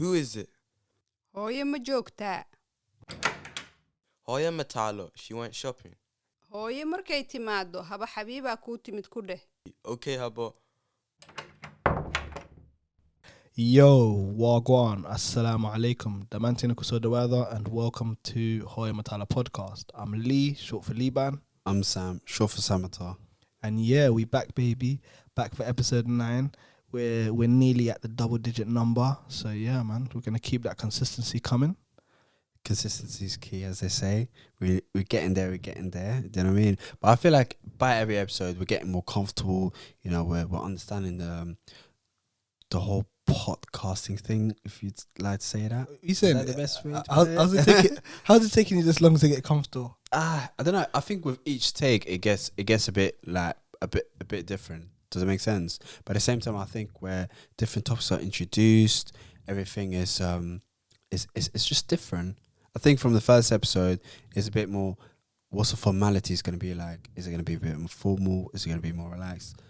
Who is it? Hooyo ma joogtaa? Hooyo Mataalo. She went shopping. Hooyo markay timaado haba xabiibaa kuu timid ku dheh. Okay, habo. Yo, wagwan, assalamu alaikum. Damantina kusoo weather and welcome to Hooyo Mataalo Podcast. I'm Lee, short for Liban. I'm Sam, short for Samatar. And yeah, we back, baby. Back for episode 9. We're nearly at the double-digit number. So yeah, man, we're going to keep that consistency coming. Consistency is key, as they say. We're getting there, Do you know what I mean? But I feel like by every episode, we're getting more comfortable. You know, we're understanding the whole podcasting thing, if you'd like to say that. You saying that the best way? How's it taking you this long to get comfortable? I don't know. I think with each take, it gets a bit like a bit different. Does it make sense? But at the same time, I think where different topics are introduced, everything is it's just different. I think from the first episode, it's a bit more. What's the formality is going to be like? Is it going to be a bit more formal? Is it going to be more relaxed?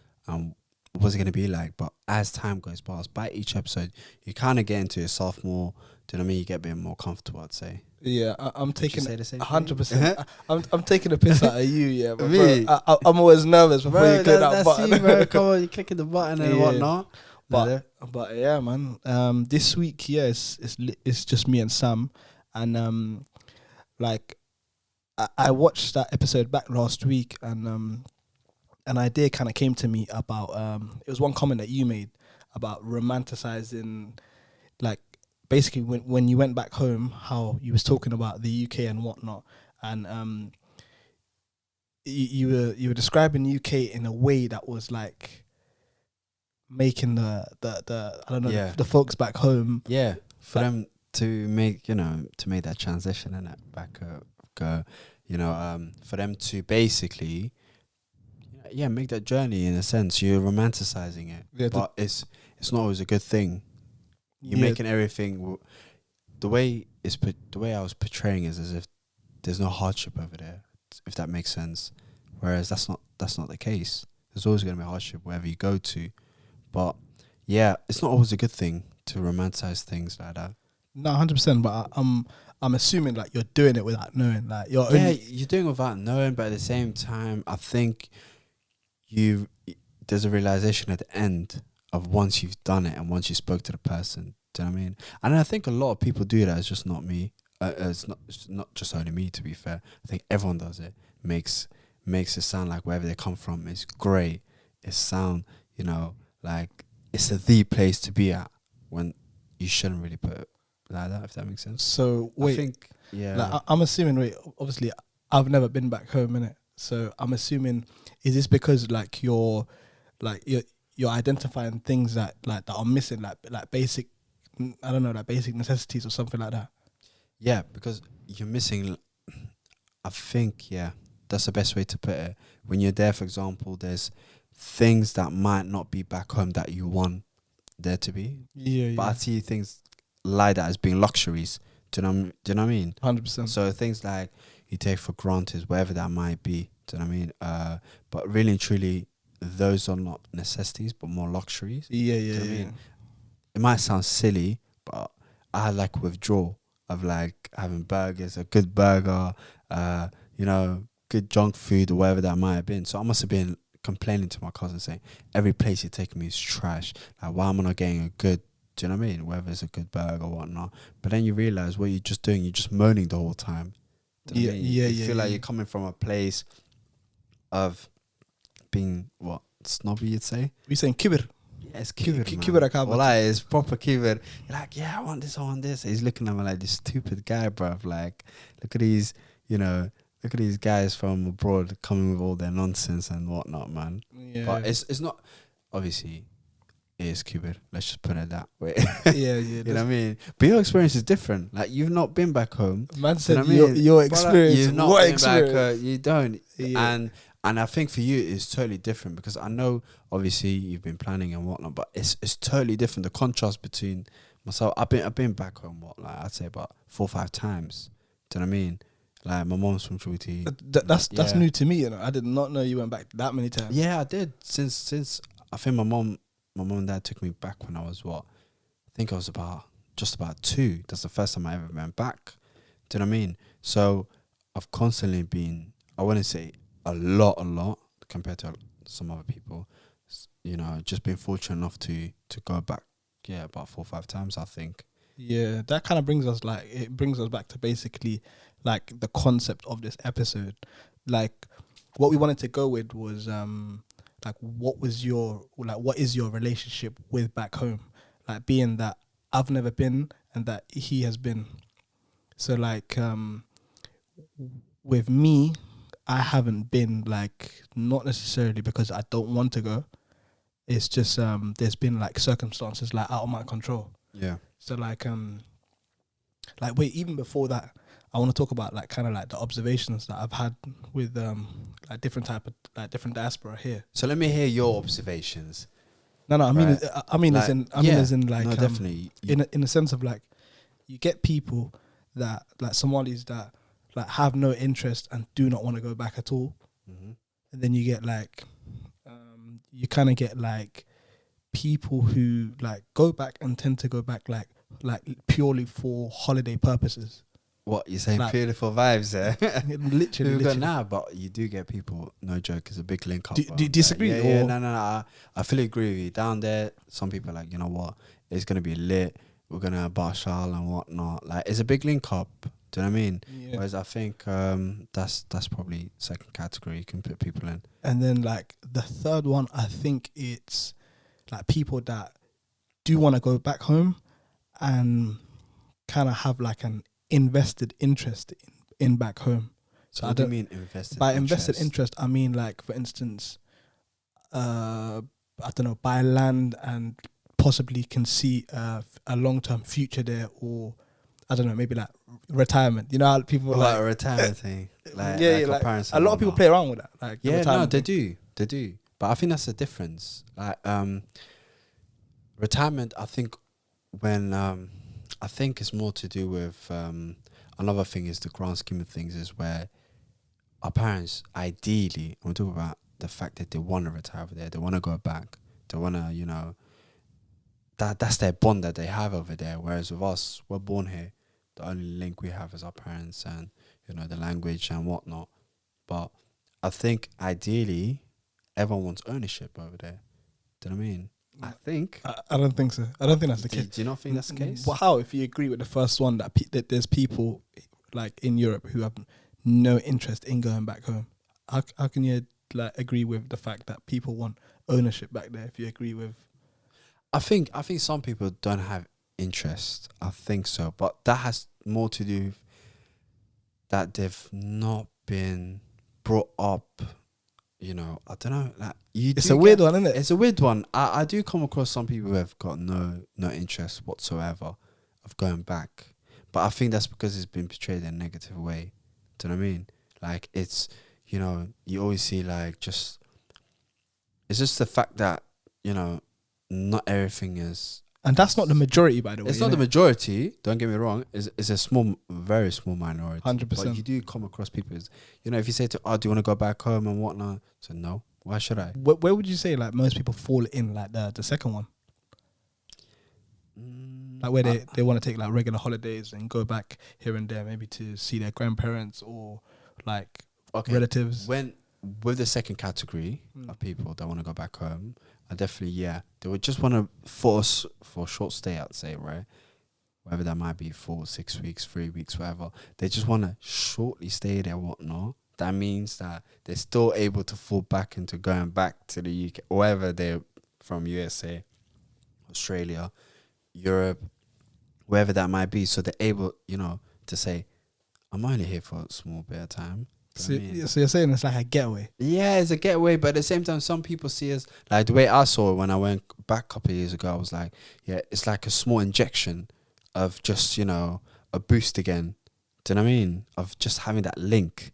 What's it going to be like? But as time goes past, by each episode, you kind of get into yourself more. Do you know what I mean? You get a bit more comfortable, I'd say. Yeah, I'm taking 100%. I'm taking a piss out of you, yeah. But bro, I'm always nervous before you click that button. You, bro. Come on, you're clicking the button and whatnot. But yeah, man. This week, yeah, it's just me and Sam, and like I watched that episode back last week, and an idea kind of came to me about it was one comment that you made about romanticizing, like, basically when you went back home, how you was talking about the UK and whatnot, and you were describing the UK in a way that was like making the I don't know, the folks back home, for them to make that transition and that back go, for them to basically make that journey. In a sense, you're romanticizing it, but it's not always a good thing. You're making everything the way I was portraying is as if there's no hardship over there, if that makes sense. Whereas that's not the case. There's always going to be hardship wherever you go to. But yeah, it's not always a good thing to romanticize things like that. No, 100%. But I'm assuming like you're doing it without knowing. Like you're doing it without knowing. But at the same time, I think there's a realization at the end of once you've done it and once you spoke to the person. Do you know what I mean? And I think a lot of people do that. It's just not me. It's not just only me, to be fair. I think everyone does it. Makes it sound like wherever they come from is great. It sound, like it's the place to be at, when you shouldn't really put it like that, if that makes sense. So wait, I think, like, I'm assuming, obviously I've never been back home, innit? So I'm assuming, is this because like you're identifying things that are missing, like basic, I don't know, like basic necessities or something like that? Yeah, because you're missing. I think that's the best way to put it. When you're there, for example, there's things that might not be back home that you want there to be. But I see things like that as being luxuries. Do you know what I mean? 100%. So things like you take for granted, wherever that might be. Do you know what I mean? But really and truly, those are not necessities, but more luxuries. Do you know what I mean? It might sound silly, but I had like withdrawal of like having burgers, a good burger, good junk food or whatever that might have been. So I must have been complaining to my cousin saying, every place you're taking me is trash. Like, why am I not getting a good, do you know what I mean? Whether it's a good burger or whatnot. But then you realize what you're just doing, you're just moaning the whole time. You feel like you're coming from a place of being, what, snobby, you'd say? You're saying kibir? Yeah, it's kibir, kibir. Well, like, it's proper kibir. You're like, I want this. He's looking at me like, this stupid guy, bruv. Like, look at these guys from abroad coming with all their nonsense and whatnot, man. Yeah. But it's not, obviously, it is kibir. Let's just put it that way. You know what I mean? But your experience is different. Like, you've not been back home. Man said your experience. You've not been back home. You don't. Yeah. And I think for you it's totally different, because I know obviously you've been planning and whatnot, but it's totally different. The contrast between myself, I've been back home I'd say about 4 or 5 times. Do you know what I mean? Like, my mom's from Djibouti. That's new to me. I did not know you went back that many times. Yeah, I did. Since I think my mom and dad took me back when I was I think I was about just about 2. That's the first time I ever went back. Do you know what I mean? So I've constantly been, I wouldn't say a lot compared to some other people. You know, just been fortunate enough to go back, about 4 or 5 times, I think. Yeah, that kind of brings us back to basically like the concept of this episode. Like what we wanted to go with was like what is your relationship with back home? Like being that I've never been and that he has been. So like with me, I haven't been, like, not necessarily because I don't want to go. It's just there's been like circumstances like out of my control. Yeah. So like wait, even before that, I want to talk about like kind of like the observations that I've had with like different diaspora here. So let me hear your observations. No, I mean, Right. I mean, Like, as in like, definitely. in the sense of like, you get people that like Somalis that like have no interest and do not want to go back at all, Mhm. and then you get like, you kind of get like people who like go back and tend to go back like purely for holiday purposes. What you're saying? Like- Beautiful vibes, eh? literally. Nah, but you do get people. No joke, it's a big link up. Do you disagree, Yeah, or- no. I fully agree with you. Down there, some people are like, you know what? It's gonna be lit. We're gonna Bashal and whatnot. Like, it's a big link up. Do you know what I mean? Yeah. Whereas I think that's probably second category you can put people in. And then like the third one, I think it's like people that do want to go back home and kind of have like an invested interest in back home. So I what do you don't mean invested? by invested interest, I mean like, for instance, I don't know, buy land and possibly can see a long-term future there, or I don't know, maybe like retirement. You know how people Like like a retirement thing. Like, yeah, like like parents a lot of people play around with that. Like the Yeah, no, retirement they thing. do. But I think that's the difference. Like retirement, I think I think it's more to do with another thing is the grand scheme of things is where our parents ideally, I'm talking about the fact that they want to retire over there, they want to go back, they want to, you know, that's their bond that they have over there. Whereas with us, we're born here, the only link we have is our parents and, you know, the language and whatnot. But I think ideally everyone wants ownership over there. Do you know what I mean? I think. I don't think so. I don't think that's the Do case. you not think that's the case? Well, how, if you agree with the first one, that there's people like in Europe who have no interest in going back home? How can you like agree with the fact that people want ownership back there? If you agree with, I think some people don't have interest. I think so, but that has more to do with that they've not been brought up. You know, I don't know. Like it's a weird one, isn't it? It's a weird one. I do come across some people who have got no interest whatsoever of going back, but I think that's because it's been portrayed in a negative way. Do you know what I mean? Like, it's, you know, you always see like it's just the fact that, you know, not everything is. And that's not the majority, by the way. It's not the majority. Don't get me wrong. It's a small, very small minority. 100%. But you do come across people. You know, if you say to, "Oh, do you want to go back home and whatnot?" So no. Why should I? Where would you say like most people fall in like the second one? Like where they want to take like regular holidays and go back here and there, maybe to see their grandparents or like relatives. When with the second category of people that want to go back home, I definitely they would just want to force for a short stay. I'd say, right, whether that might be 4, 6 weeks, 3 weeks, whatever. They just want to shortly stay there, whatnot. That means that they're still able to fall back into going back to the UK, wherever they're from, USA, Australia, Europe, wherever that might be. So they're able, you know, to say, I'm only here for a small bit of time. So you're saying it's like a getaway? Yeah, it's a getaway, but at the same time, some people see us, like the way I saw it when I went back a couple of years ago, I was like, yeah, it's like a small injection of just, you know, a boost again. Do you know what I mean? Of just having that link.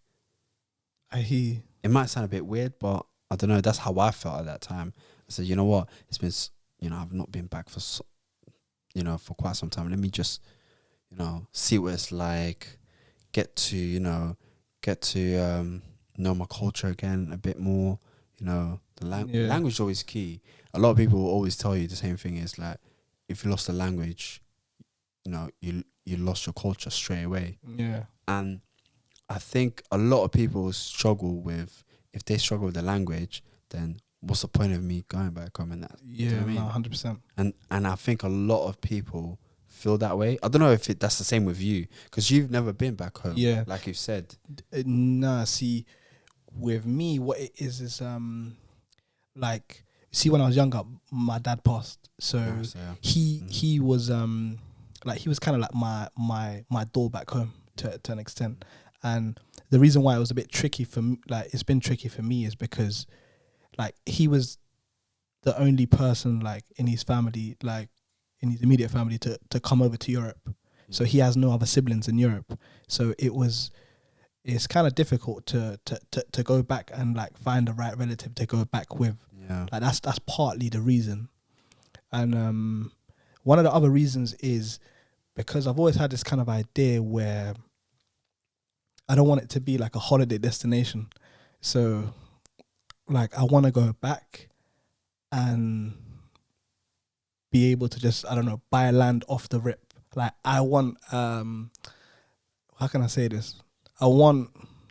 I hear. It might sound a bit weird, but I don't know. That's how I felt at that time. I said, you know what? It's been, you know, I've not been back for, you know, for quite some time. Let me just, you know, see what it's like. Get to know my culture again a bit more. You know, the language is always key. A lot of people will always tell you the same thing is like, if you lost the language, you lost your culture straight away. Yeah. And I think a lot of people struggle with, if they struggle with the language, then what's the point of me going back home and that? Yeah, Do you know what I mean? 100%. And I think a lot of people feel that way. I don't know if that's the same with you, because you've never been back home. Yeah. Like you've said. Nah, see, with me, what it is like, see, when I was younger, my dad passed. So he was like, he was kind of like my door back home to an extent. And the reason why it was a bit tricky for me, like it's been tricky for me, is because like he was the only person like in his family, like in his immediate family, to come over to Europe. So he has no other siblings in Europe. So it's kind of difficult to go back and like find the right relative to go back with. Yeah. Like that's partly the reason. And one of the other reasons is because I've always had this kind of idea where I don't want it to be like a holiday destination. So like I want to go back and be able to just, I don't know, buy land off the rip. Like I want, how can I say this? I want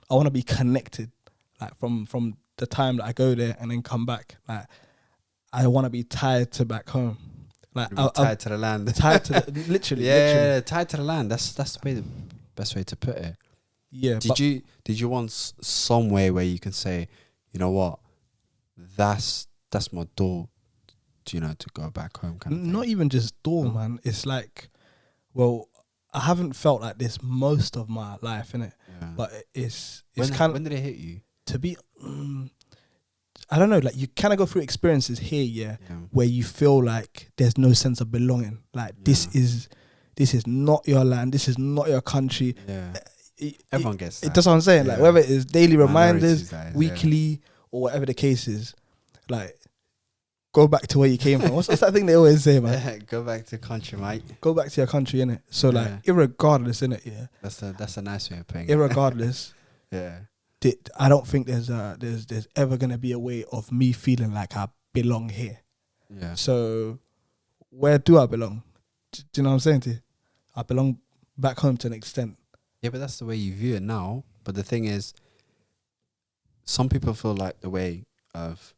to be connected, like from the time that I go there and then come back. Like I want to be tied to back home. Like tied to the land. Tied to the, literally. Yeah, literally. tied to the land. That's the best way to put it. Yeah. Did you want some way where you can say, you know what, that's my door, to go back home kind of thing? Not even just door, man. It's like, well, I haven't felt like this most of my life, innit? Yeah. But it's when did it hit you? To be, I don't know, like you kind of go through experiences here, where you feel like there's no sense of belonging. Like this is not your land, this is not your country. Yeah. Everyone gets that. That's what I'm saying. Like whether it's daily reminders, Guys, weekly, or whatever the case is, like go back to where you came from. What's that thing they always say, man? Go back to country, mate. Go back to your country, innit? So like, irregardless, innit? Yeah. That's a nice way of putting it. Irregardless. Yeah. I don't think there's ever gonna be a way of me feeling like I belong here. Yeah. So where do I belong? Do you know what I'm saying to you? I belong back home to an extent. Yeah, but that's the way you view it now. But the thing is, some people feel like the way of,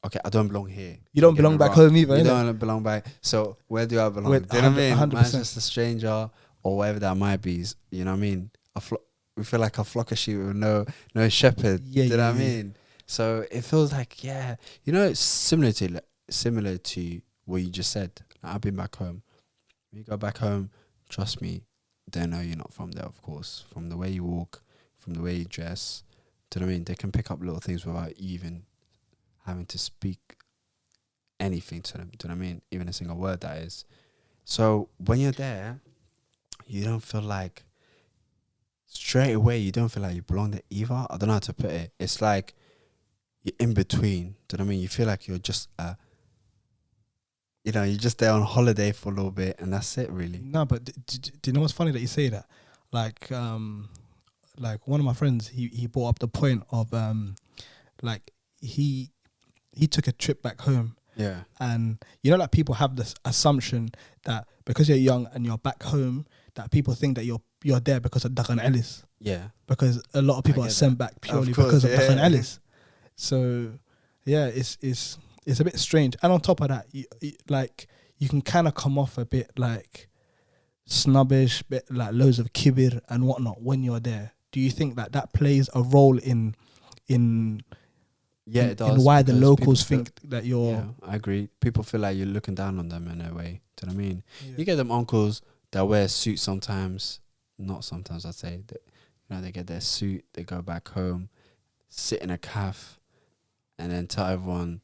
okay, I don't belong here. You don't belong back home either, You innit? don't belong back. So where do I belong? Where- Do you know what I mean? 100%. Man's just a stranger or whatever that might be. You know what I mean? We feel like a flock of sheep with no shepherd. Yeah, do you know yeah, what I yeah. mean? So it feels like, it's similar to what you just said. I've been back home. When you go back home, trust me, they know you're not from there, of course. From the way you walk, from the way you dress, do you know what I mean? They can pick up little things without you even having to speak anything to them. Do you know what I mean? Even a single word, that is. So when you're there, you don't feel like, straight away, you don't feel like you belong there either. I don't know how to put it. It's like you're in between. Do you know what I mean? You feel like you're just you're just there on holiday for a little bit, and that's it, really. No, but do you know what's funny that you say that? Like one of my friends, he brought up the point of like he took a trip back home. Yeah. And like people have this assumption that because you're young and you're back home, that people think that you're there because of Dagan Ellis. Yeah. Because a lot of people are sent back purely because of Dagan Ellis. So yeah, it's a bit strange. And on top of that, you can kind of come off a bit like snobbish, bit like loads of kibir and whatnot when you're there. Do you think that plays a role in it does, in why the because locals people think that you're... Yeah, I agree. People feel like you're looking down on them in a way. Do you know what I mean? Yeah. You get them uncles that wear suits sometimes. Not sometimes, I'd say. They get their suit, they go back home, sit in a cafe, and then tell everyone,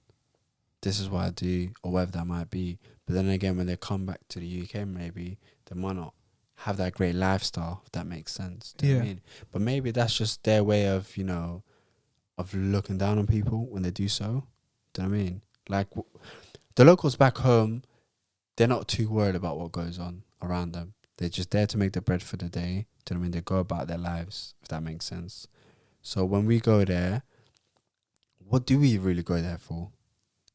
this is what I do, or whatever that might be. But then again, when they come back to the UK, maybe they might not have that great lifestyle, if that makes sense. Do you know what I mean? But maybe that's just their way of, of looking down on people when they do so. Do you know what I mean? Like, the locals back home, they're not too worried about what goes on around them. They're just there to make the bread for the day. Do you know what I mean? They go about their lives, if that makes sense. So when we go there, what do we really go there for?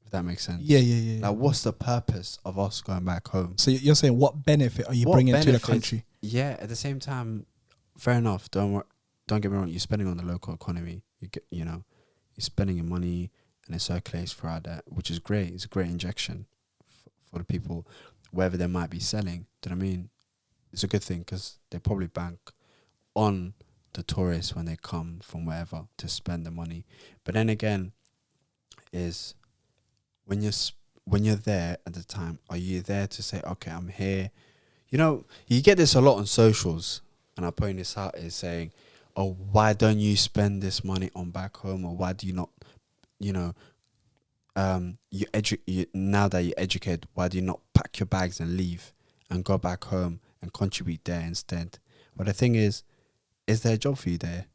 If that makes sense. Yeah. Like, what's the purpose of us going back home? So you're saying what benefit are you bringing to the country? Yeah, at the same time, fair enough. Don't get me wrong. You're spending on the local economy. You're spending your money and it circulates throughout that, which is great. It's a great injection for the people, wherever they might be selling. Do you know what I mean? It's a good thing because they probably bank on the tourists when they come from wherever to spend the money. But then again, is when you're there at the time, are you there to say, okay, I'm here? You get this a lot on socials, and I'm putting this out is saying, oh, why don't you spend this money on back home, or why do you not, now that you're educated, why do you not pack your bags and leave and go back home and contribute there instead? But the thing is there a job for you there?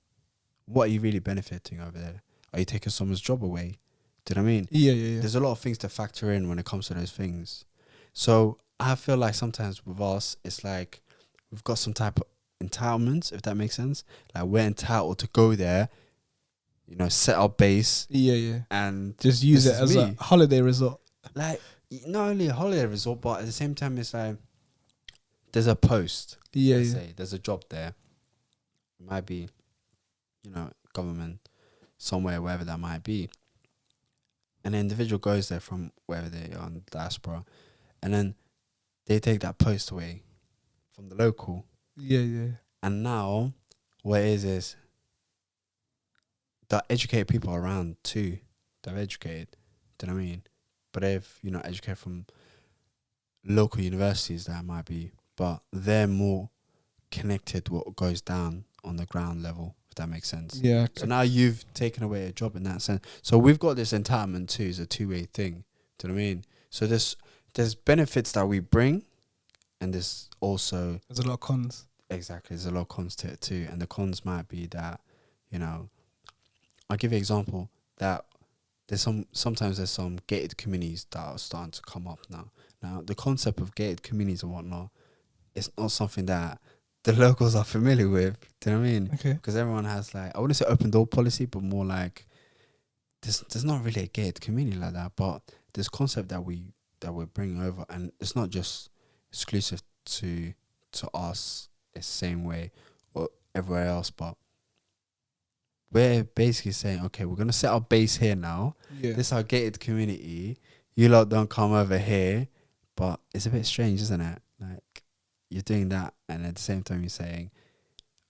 What are you really benefiting over there? Are you taking someone's job away? Do you know what I mean? Yeah. There's a lot of things to factor in when it comes to those things. So I feel like sometimes with us, it's like we've got some type of entitlements, if that makes sense. Like, we're entitled to go there, set our base. Yeah. And just use it as a holiday resort. Like, not only a holiday resort, but at the same time, it's like there's a post. Yeah. Say there's a job there. It might be, government, somewhere, wherever that might be. And the individual goes there from wherever they are in diaspora, and then they take that post away from the local. Yeah. And now, what it is the educated people around too. They're educated. Do you know what I mean? But if you're not educated from local universities, that might be, but they're more connected to what goes down on the ground level, if that makes sense. Yeah. So now you've taken away a job in that sense. So we've got this entitlement too. It's a two-way thing. Do you know what I mean? So there's benefits that we bring, and there's a lot of cons. Exactly, there's a lot of cons to it too. And the cons might be that, I'll give you an example that sometimes there's some gated communities that are starting to come up now. Now, the concept of gated communities and whatnot, it's not something that the locals are familiar with. Do you know what I mean? Okay. Because everyone has, like, I wouldn't say open door policy, but more like there's not really a gated community like that. But this concept that we're bringing over, and it's not just exclusive to us, the same way or everywhere else, but we're basically saying, okay, we're gonna set our base here now. Yeah. This is our gated community. You lot don't come over here. But it's a bit strange, isn't it? Like, you're doing that, and at the same time you're saying,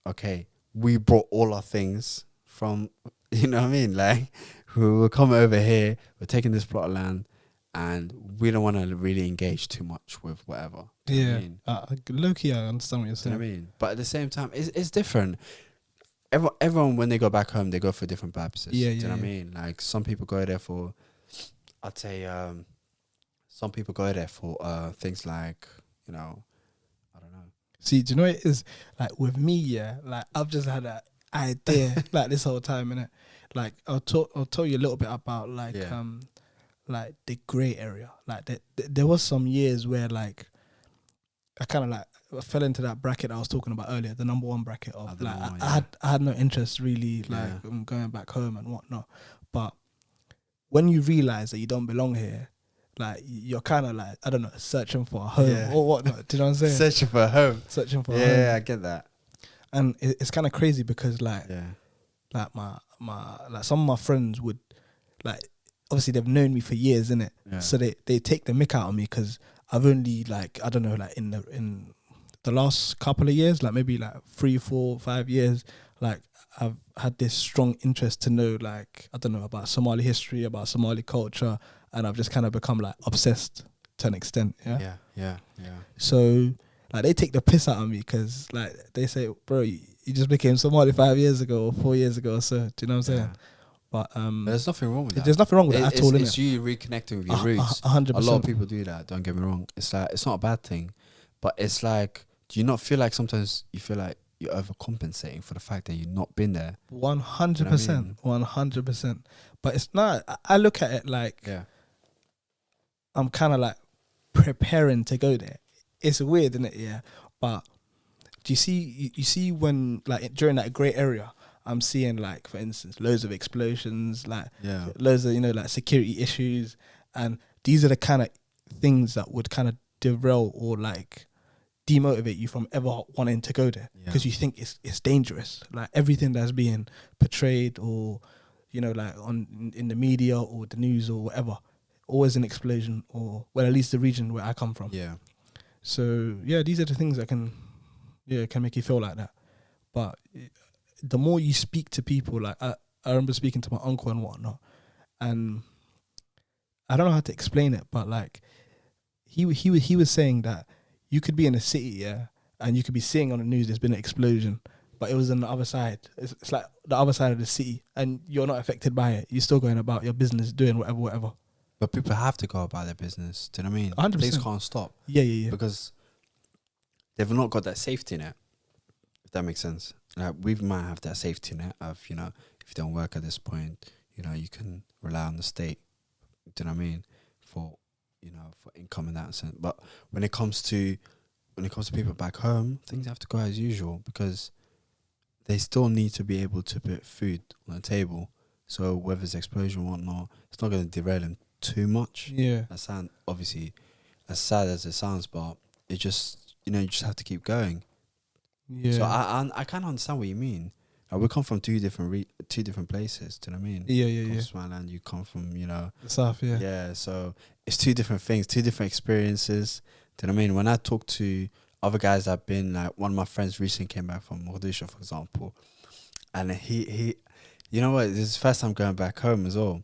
okay, we brought all our things from, you know what I mean? Like, we'll come over here, we're taking this plot of land, and we don't want to really engage too much with whatever. Do you know what I mean? Low-key, I understand what you're Do you saying. know what I mean? But at the same time, it's different. Everyone, when they go back home, they go for different purposes. Yeah, Do you know what I mean? Like, some people go there for, I'd say, some people go there for things like, I don't know. See, do you know what it is? Like, with me, yeah, like, I've just had an idea, like, this whole time, innit? Like, I'll tell you a little bit about, like, like, the grey area. Like, there was some years where, like, I kind of, like, I fell into that bracket I was talking about earlier, the number one bracket of, like, I had no interest really, like, going back home and whatnot. But when you realise that you don't belong here, like, you're kind of like, I don't know, searching for a home or whatnot. Do you know what I'm saying? Searching for a home. Searching for a home. Yeah, I get that. And it's kind of crazy because, like, like my like, some of my friends would, like, obviously they've known me for years, innit? Yeah. So they take the mick out of me because I've only, like, I don't know, like, in the last couple of years, like maybe like 3, 4, 5 years, like, I've had this strong interest to know, like, I don't know, about Somali history, about Somali culture, and I've just kind of become, like, obsessed to an extent. Yeah. So, like, they take the piss out of me because, like, they say, bro, you just became Somali 5 years ago or 4 years ago or so. Do you know what I'm saying? But there's nothing wrong with that. There's nothing wrong with that at all, It's you reconnecting with your roots. 100%. A lot of people do that, don't get me wrong. It's like, it's not a bad thing, but it's like, do you not feel like sometimes you feel like you're overcompensating for the fact that you've not been there? 100%. 100%. But it's not, I look at it like, I'm kind of like preparing to go there. It's weird, isn't it? Yeah. But do you see when, like, during that grey area, I'm seeing, like, for instance, loads of explosions, like, loads of, like, security issues. And these are the kind of things that would kind of derail or like demotivate you from ever wanting to go there, because you think it's dangerous. Like everything that's being portrayed or, you know, like in the media or the news or whatever, always an explosion, or well, at least the region where I come from. Yeah. So yeah, these are the things that can make you feel like that. But the more you speak to people, like I remember speaking to my uncle and whatnot, and I don't know how to explain it, but like he was saying that you could be in a city, yeah, and you could be seeing on the news there's been an explosion, but it was on the other side. It's like the other side of the city, and you're not affected by it. You're still going about your business, doing whatever. But people have to go about their business. Do you know what I mean? 100%. Things can't stop. Yeah. Because they've not got that safety net, if that makes sense. Like we might have that safety net of, you know, if you don't work at this point, you know, you can rely on the state. Do you know what I mean? For, you know, for income in that sense. But when it comes to people back home, things have to go as usual, because they still need to be able to put food on the table. So whether it's explosion or whatnot, it's not going to derail them too much. Yeah. That sound obviously as sad as it sounds, but it just, you know, you just have to keep going. Yeah. So I kind of understand what you mean. Like we come from two different places. Do you know what I mean? Yeah. From Somaliland, you come from, you know, The South. Yeah. yeah. So it's two different things, two different experiences. Do you know what I mean? When I talk to other guys that have been, like one of my friends recently came back from Mogadishu, for example, and he, you know what? This is his first time going back home as well,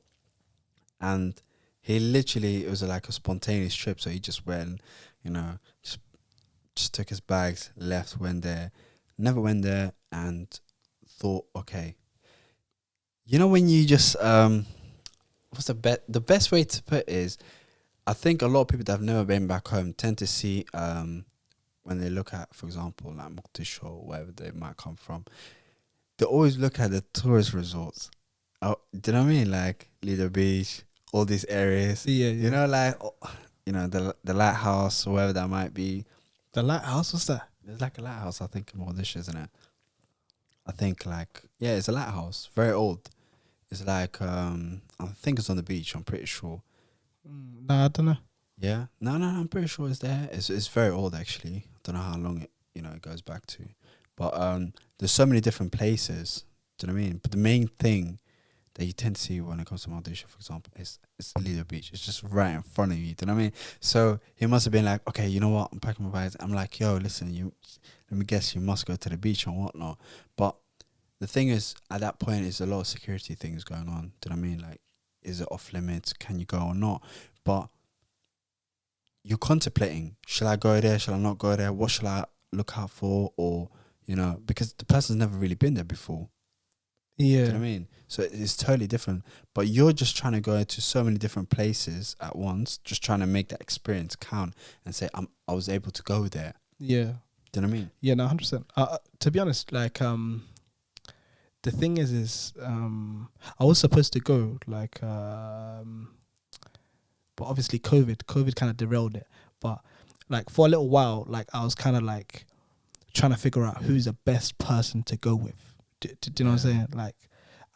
and he literally, it was like a spontaneous trip. So he just went, you know, just took his bags, left, went there, never went there, and thought, okay, you know, when you just what's the best way to put it is, I think a lot of people that have never been back home tend to see when they look at, for example, like Mogadishu or wherever they might come from, they always look at the tourist resorts. Oh, do you know what I mean? Like Lido Beach, all these areas. Yeah. You know, like, you know, the lighthouse or wherever that might be. The lighthouse, what's that? There's like a lighthouse, I think, in Mogadishu, isn't it? I think, like, yeah, it's a lighthouse, very old. It's like, I think it's on the beach, I'm pretty sure. Nah, I don't know. Yeah? No, I'm pretty sure it's there. It's very old, actually. I don't know how long it, you know, it goes back to. But there's so many different places, do you know what I mean? But the main thing that you tend to see when it comes to Mogadishu, for example, is Lido Beach. It's just right in front of you, do you know what I mean? So he must have been like, okay, you know what? I'm packing my bags. I'm like, yo, listen, let me guess, you must go to the beach and whatnot. But the thing is, at that point, is a lot of security things going on. Do you know what I mean? Like, is it off limits? Can you go or not? But you're contemplating, shall I go there? Shall I not go there? What shall I look out for? Or, you know, because the person's never really been there before. Yeah. Do you know what I mean? So it's totally different. But you're just trying to go to so many different places at once, just trying to make that experience count and say, I was able to go there. Yeah. Do you know what I mean? Yeah, no, 100%. To be honest, like, the thing is, I was supposed to go, like, but obviously COVID kind of derailed it. But like for a little while, like I was kind of like trying to figure out who's the best person to go with. Do you know what I'm saying? Like,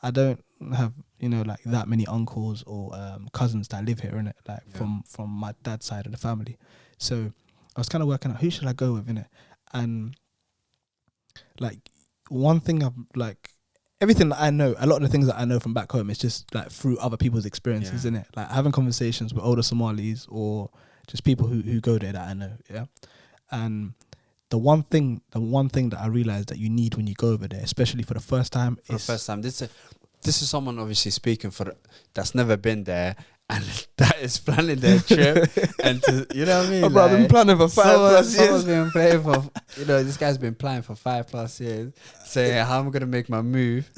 I don't have, you know, like that many uncles or cousins that live here, innit? Like from my dad's side of the family. So I was kind of working out who should I go with, innit? And like one thing I've like, everything that I know, a lot of the things that I know from back home is just like through other people's experiences, innit? Like having conversations with older Somalis or just people who go there that I know, yeah? And the one thing that I realized that you need when you go over there, especially for the first time, this is someone obviously speaking that's never been there and that is planning their trip, and you know what I mean? Oh, bro, I've been planning for 5+ years. Someone's been planning for, you know, this guy's been planning for 5+ years, saying how I'm gonna make my move.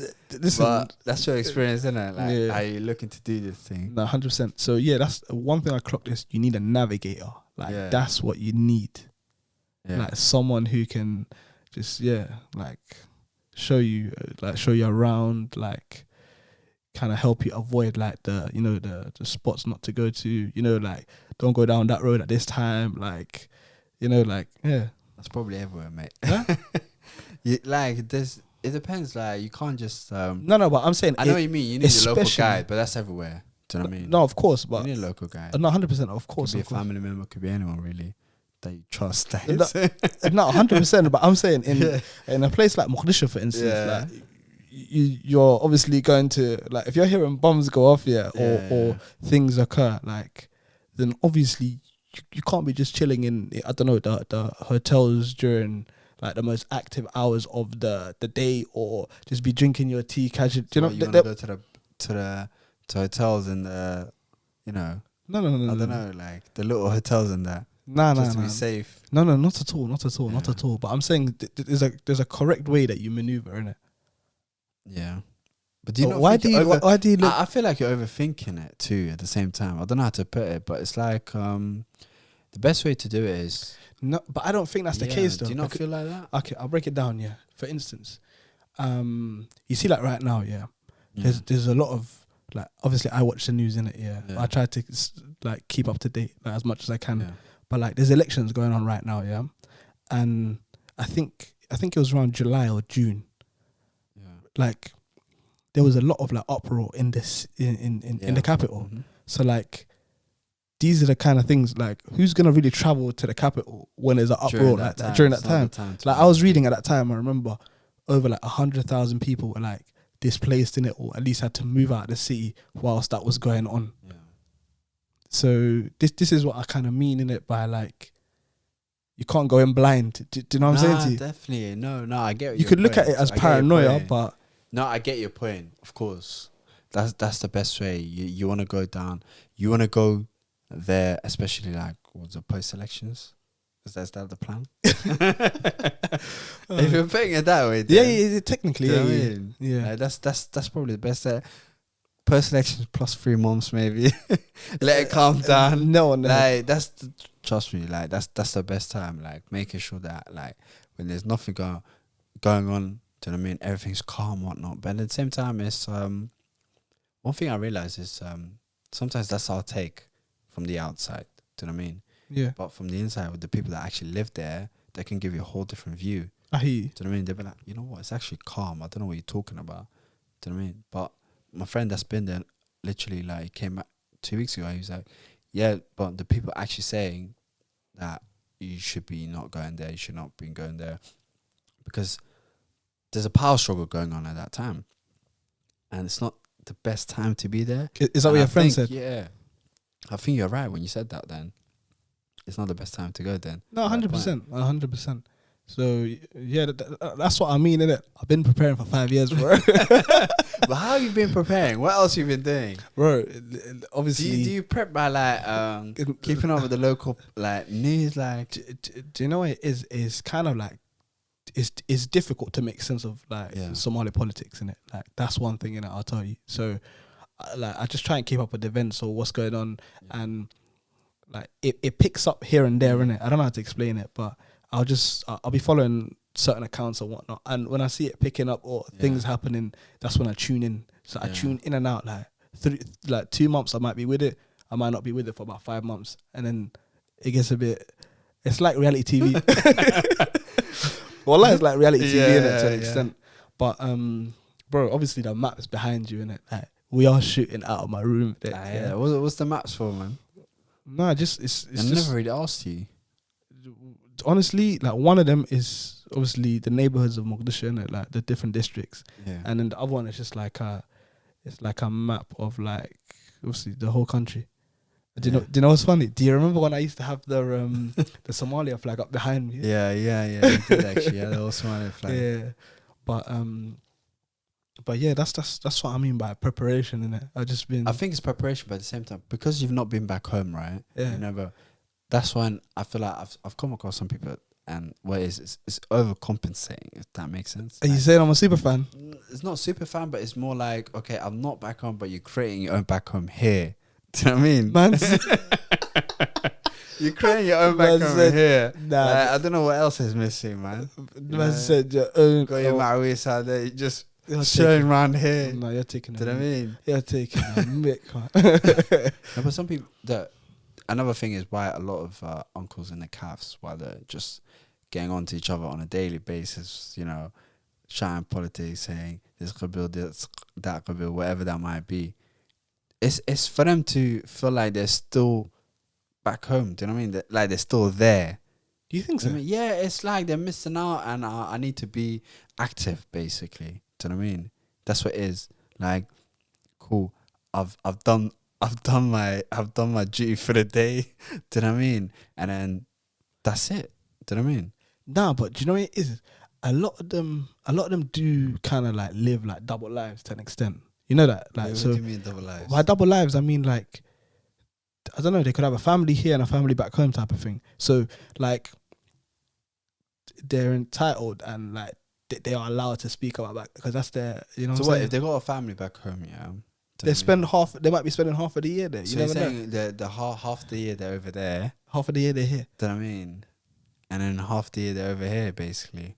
But that's your experience, isn't it? Like, are you looking to do this thing? No, 100%. So yeah, that's one thing I clocked is you need a navigator. Like that's what you need. Yeah. Like someone who can just like show you around, like kind of help you avoid like the spots not to go to, you know, like don't go down that road at this time, like, you know, like that's probably everywhere, mate. Like it depends, like you can't just no, but I'm saying I know what you mean, you need a local guide, but that's everywhere. Do you know what I mean? No, of course, You but need a local guy. no, 100%. Of course, Could be of a course. family member, could be anyone really that you trust. That No, is. No, 100%. But I'm saying in a place like Mogadishu, for instance, Yeah. like you're obviously going to, like, if you're hearing bombs go off, or things occur, like, then obviously you can't be just chilling in, I don't know, the hotels during like the most active hours of the day, or just be drinking your tea casual. You know, you want to go to hotels and you know. No. I don't know, like the little hotels and that. No, Just to be safe. No, not at all, not at all. But I'm saying there's a correct way that you maneuver in it. Yeah. But do you know why do you look? I feel like you're overthinking it too at the same time. I don't know how to put it, but it's like the best way to do it is No, but I don't think that's the case though. Do you not feel like that? Okay, I'll break it down. Yeah, for instance, you see, like right now, there's a lot of, like, obviously I watch the news in it. Yeah. I try to like keep up to date, like, as much as I can. Yeah. But like, there's elections going on right now. Yeah, and I think it was around July or June. Yeah. Like, there was a lot of like uproar in this in the capital. Mm-hmm. So like, these are the kind of things, like, who's gonna really travel to the capital when there's an uproar like that during that time? Like, I was reading at that time, I remember over like 100,000 people were like displaced in it, or at least had to move out of the city whilst that was going on. Yeah. So this is what I kind of mean in it by, like, you can't go in blind. Do you know what I'm saying to you? Definitely. No, I get what You could look at it as paranoia, but no, I get your point. Of course, that's the best way. You want to go down. You want to go there, especially like what's the post elections. Is that the plan? If you're putting it that way, then, yeah, technically, do you know what I mean? Yeah. Like, that's probably the best. Post elections plus 3 months, maybe. Let it calm down. No, like trust me, like that's the best time. Like making sure that, like, when there's nothing going on, do you know what I mean? Everything's calm, whatnot. But at the same time, it's one thing I realize is sometimes that's our take from the outside. Do you know what I mean? Yeah. But from the inside, with the people that actually live there, they can give you a whole different view. I hear you. Do you know what I mean? They'll be like, you know what? It's actually calm. I don't know what you're talking about. Do you know what I mean? But my friend that's been there, literally, like, came back 2 weeks ago. He was like, yeah, but the people actually saying that you should be not going there, you should not be going there, because there's a power struggle going on at that time, and it's not the best time to be there. Is that what your friend said? Yeah, I think you're right when you said that. Then it's not the best time to go. Then no, 100%, 100%. So yeah, that's what I mean, innit? I've been preparing for 5 years, bro. But how have you been preparing? What else you been doing, bro? Obviously, do you prep by like keeping up with the local like news? Like, do you know what it is? It's kind of like it's difficult to make sense of, like, Somali politics, innit? Like, that's one thing, innit? I'll tell you. So like, I just try and keep up with events or what's going on, and like it picks up here and there, innit? I don't know how to explain it, but I'll be following certain accounts or whatnot, and when I see it picking up or things happening, that's when I tune in. So I tune in and out, like 2 months I might be with it, I might not be with it for about 5 months, and then it gets a bit. It's like reality TV. Well, it's like reality TV innit, to an extent. But bro, obviously the map's behind you, innit? Like, we are shooting out of my room. What's the maps for, man? No, it's I just, never really asked you. honestly, like, one of them is obviously the neighborhoods of Mogadishu, innit? Like the different districts, and then the other one is just like it's like a map of, like, obviously the whole country. Do you know what's funny? Do you remember when I used to have the Somalia flag up behind me? Yeah. You did actually. Yeah, the whole Somali flag. Yeah, but yeah, that's what I mean by preparation, innit? I think it's preparation, but at the same time, because you've not been back home, right? Yeah. You never. That's when I feel like I've come across some people, and what it's overcompensating, if that makes sense. Are you saying I'm a super fan? It's not super fan, but it's more like, okay, I'm not back home, but you're creating your own back home here. Do you know what I mean? Man, you're creating your own back home here. Nah, I don't know what else is missing, man. man said your own. Got your Maoris out there, you just showing around here. No, you're taking. Do you know what I mean? You're taking a mick, man. No, but some people another thing is why a lot of uncles in the calves, while they're just getting on to each other on a daily basis, you know, shouting politics, saying this Qabil, that Qabil, whatever that might be. it's for them to feel like they're still back home. Do you know what I mean? Like they're still there. Do you think so? I mean, yeah, it's like they're missing out, and I need to be active, basically. Do you know what I mean? That's what it is. Like, cool. I've done my duty for the day. Do you know what I mean? And then that's it. Do you know what I mean? Nah, but do you know what it is? A lot of them do kind of like live like double lives to an extent. You know that? Like, What so do you mean double lives? by double lives, I mean like, I don't know, they could have a family here and a family back home type of thing. So like, they're entitled and like they are allowed to speak about that because that's their, you know. So what I'm what saying? if they got a family back home? Yeah, They might be spending half of the year there. So You you're never know. saying the half the year they're over there. Half of the year they're here. Do you know what I mean? And then half the year they're over here, basically.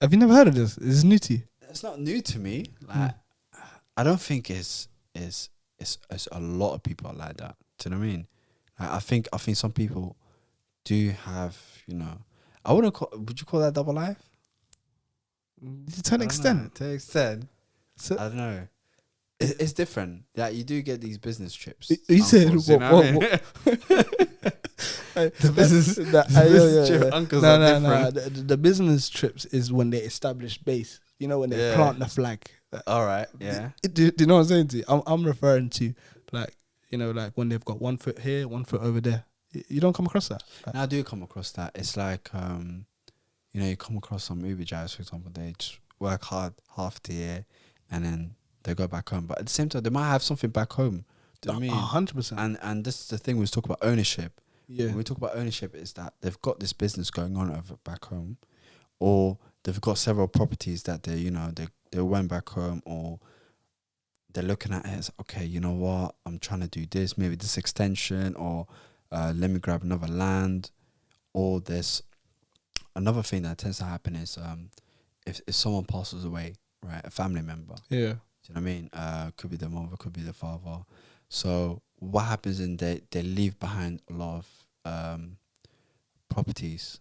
Have you never heard of this? It's new to you. It's not new to me. Like, I don't think it's a lot of people are like that. Do you know what I mean? Like, I think some people do have, you know, would you call that double life? To an extent. To an extent. So, I don't know. It's different. Like, you do get these business trips. you said uncles, you know what I mean? the business trip uncles are different. The business trips is when they establish base. You know, when they plant the flag. All right, yeah. Do you know what I'm saying to you? I'm referring to like, you know, like when they've got 1 foot here, 1 foot over there. You don't come across that. Like, Now, I do come across that. It's like, you know, you come across some Uber drivers, for example, they just work hard half the year and then they go back home. But at the same time, they might have something back home. Do you know what I mean? 100%. And this is the thing we talk about ownership. Yeah. When we talk about ownership, is that they've got this business going on over back home, or they've got several properties that they went back home, or they're looking at it as, okay, you know what, I'm trying to do this, maybe this extension, or let me grab another land. Or there's another thing that tends to happen is if someone passes away, right, a family member. Yeah. Do you know what I mean? Could be the mother, could be the father. So what happens in they leave behind a lot of properties.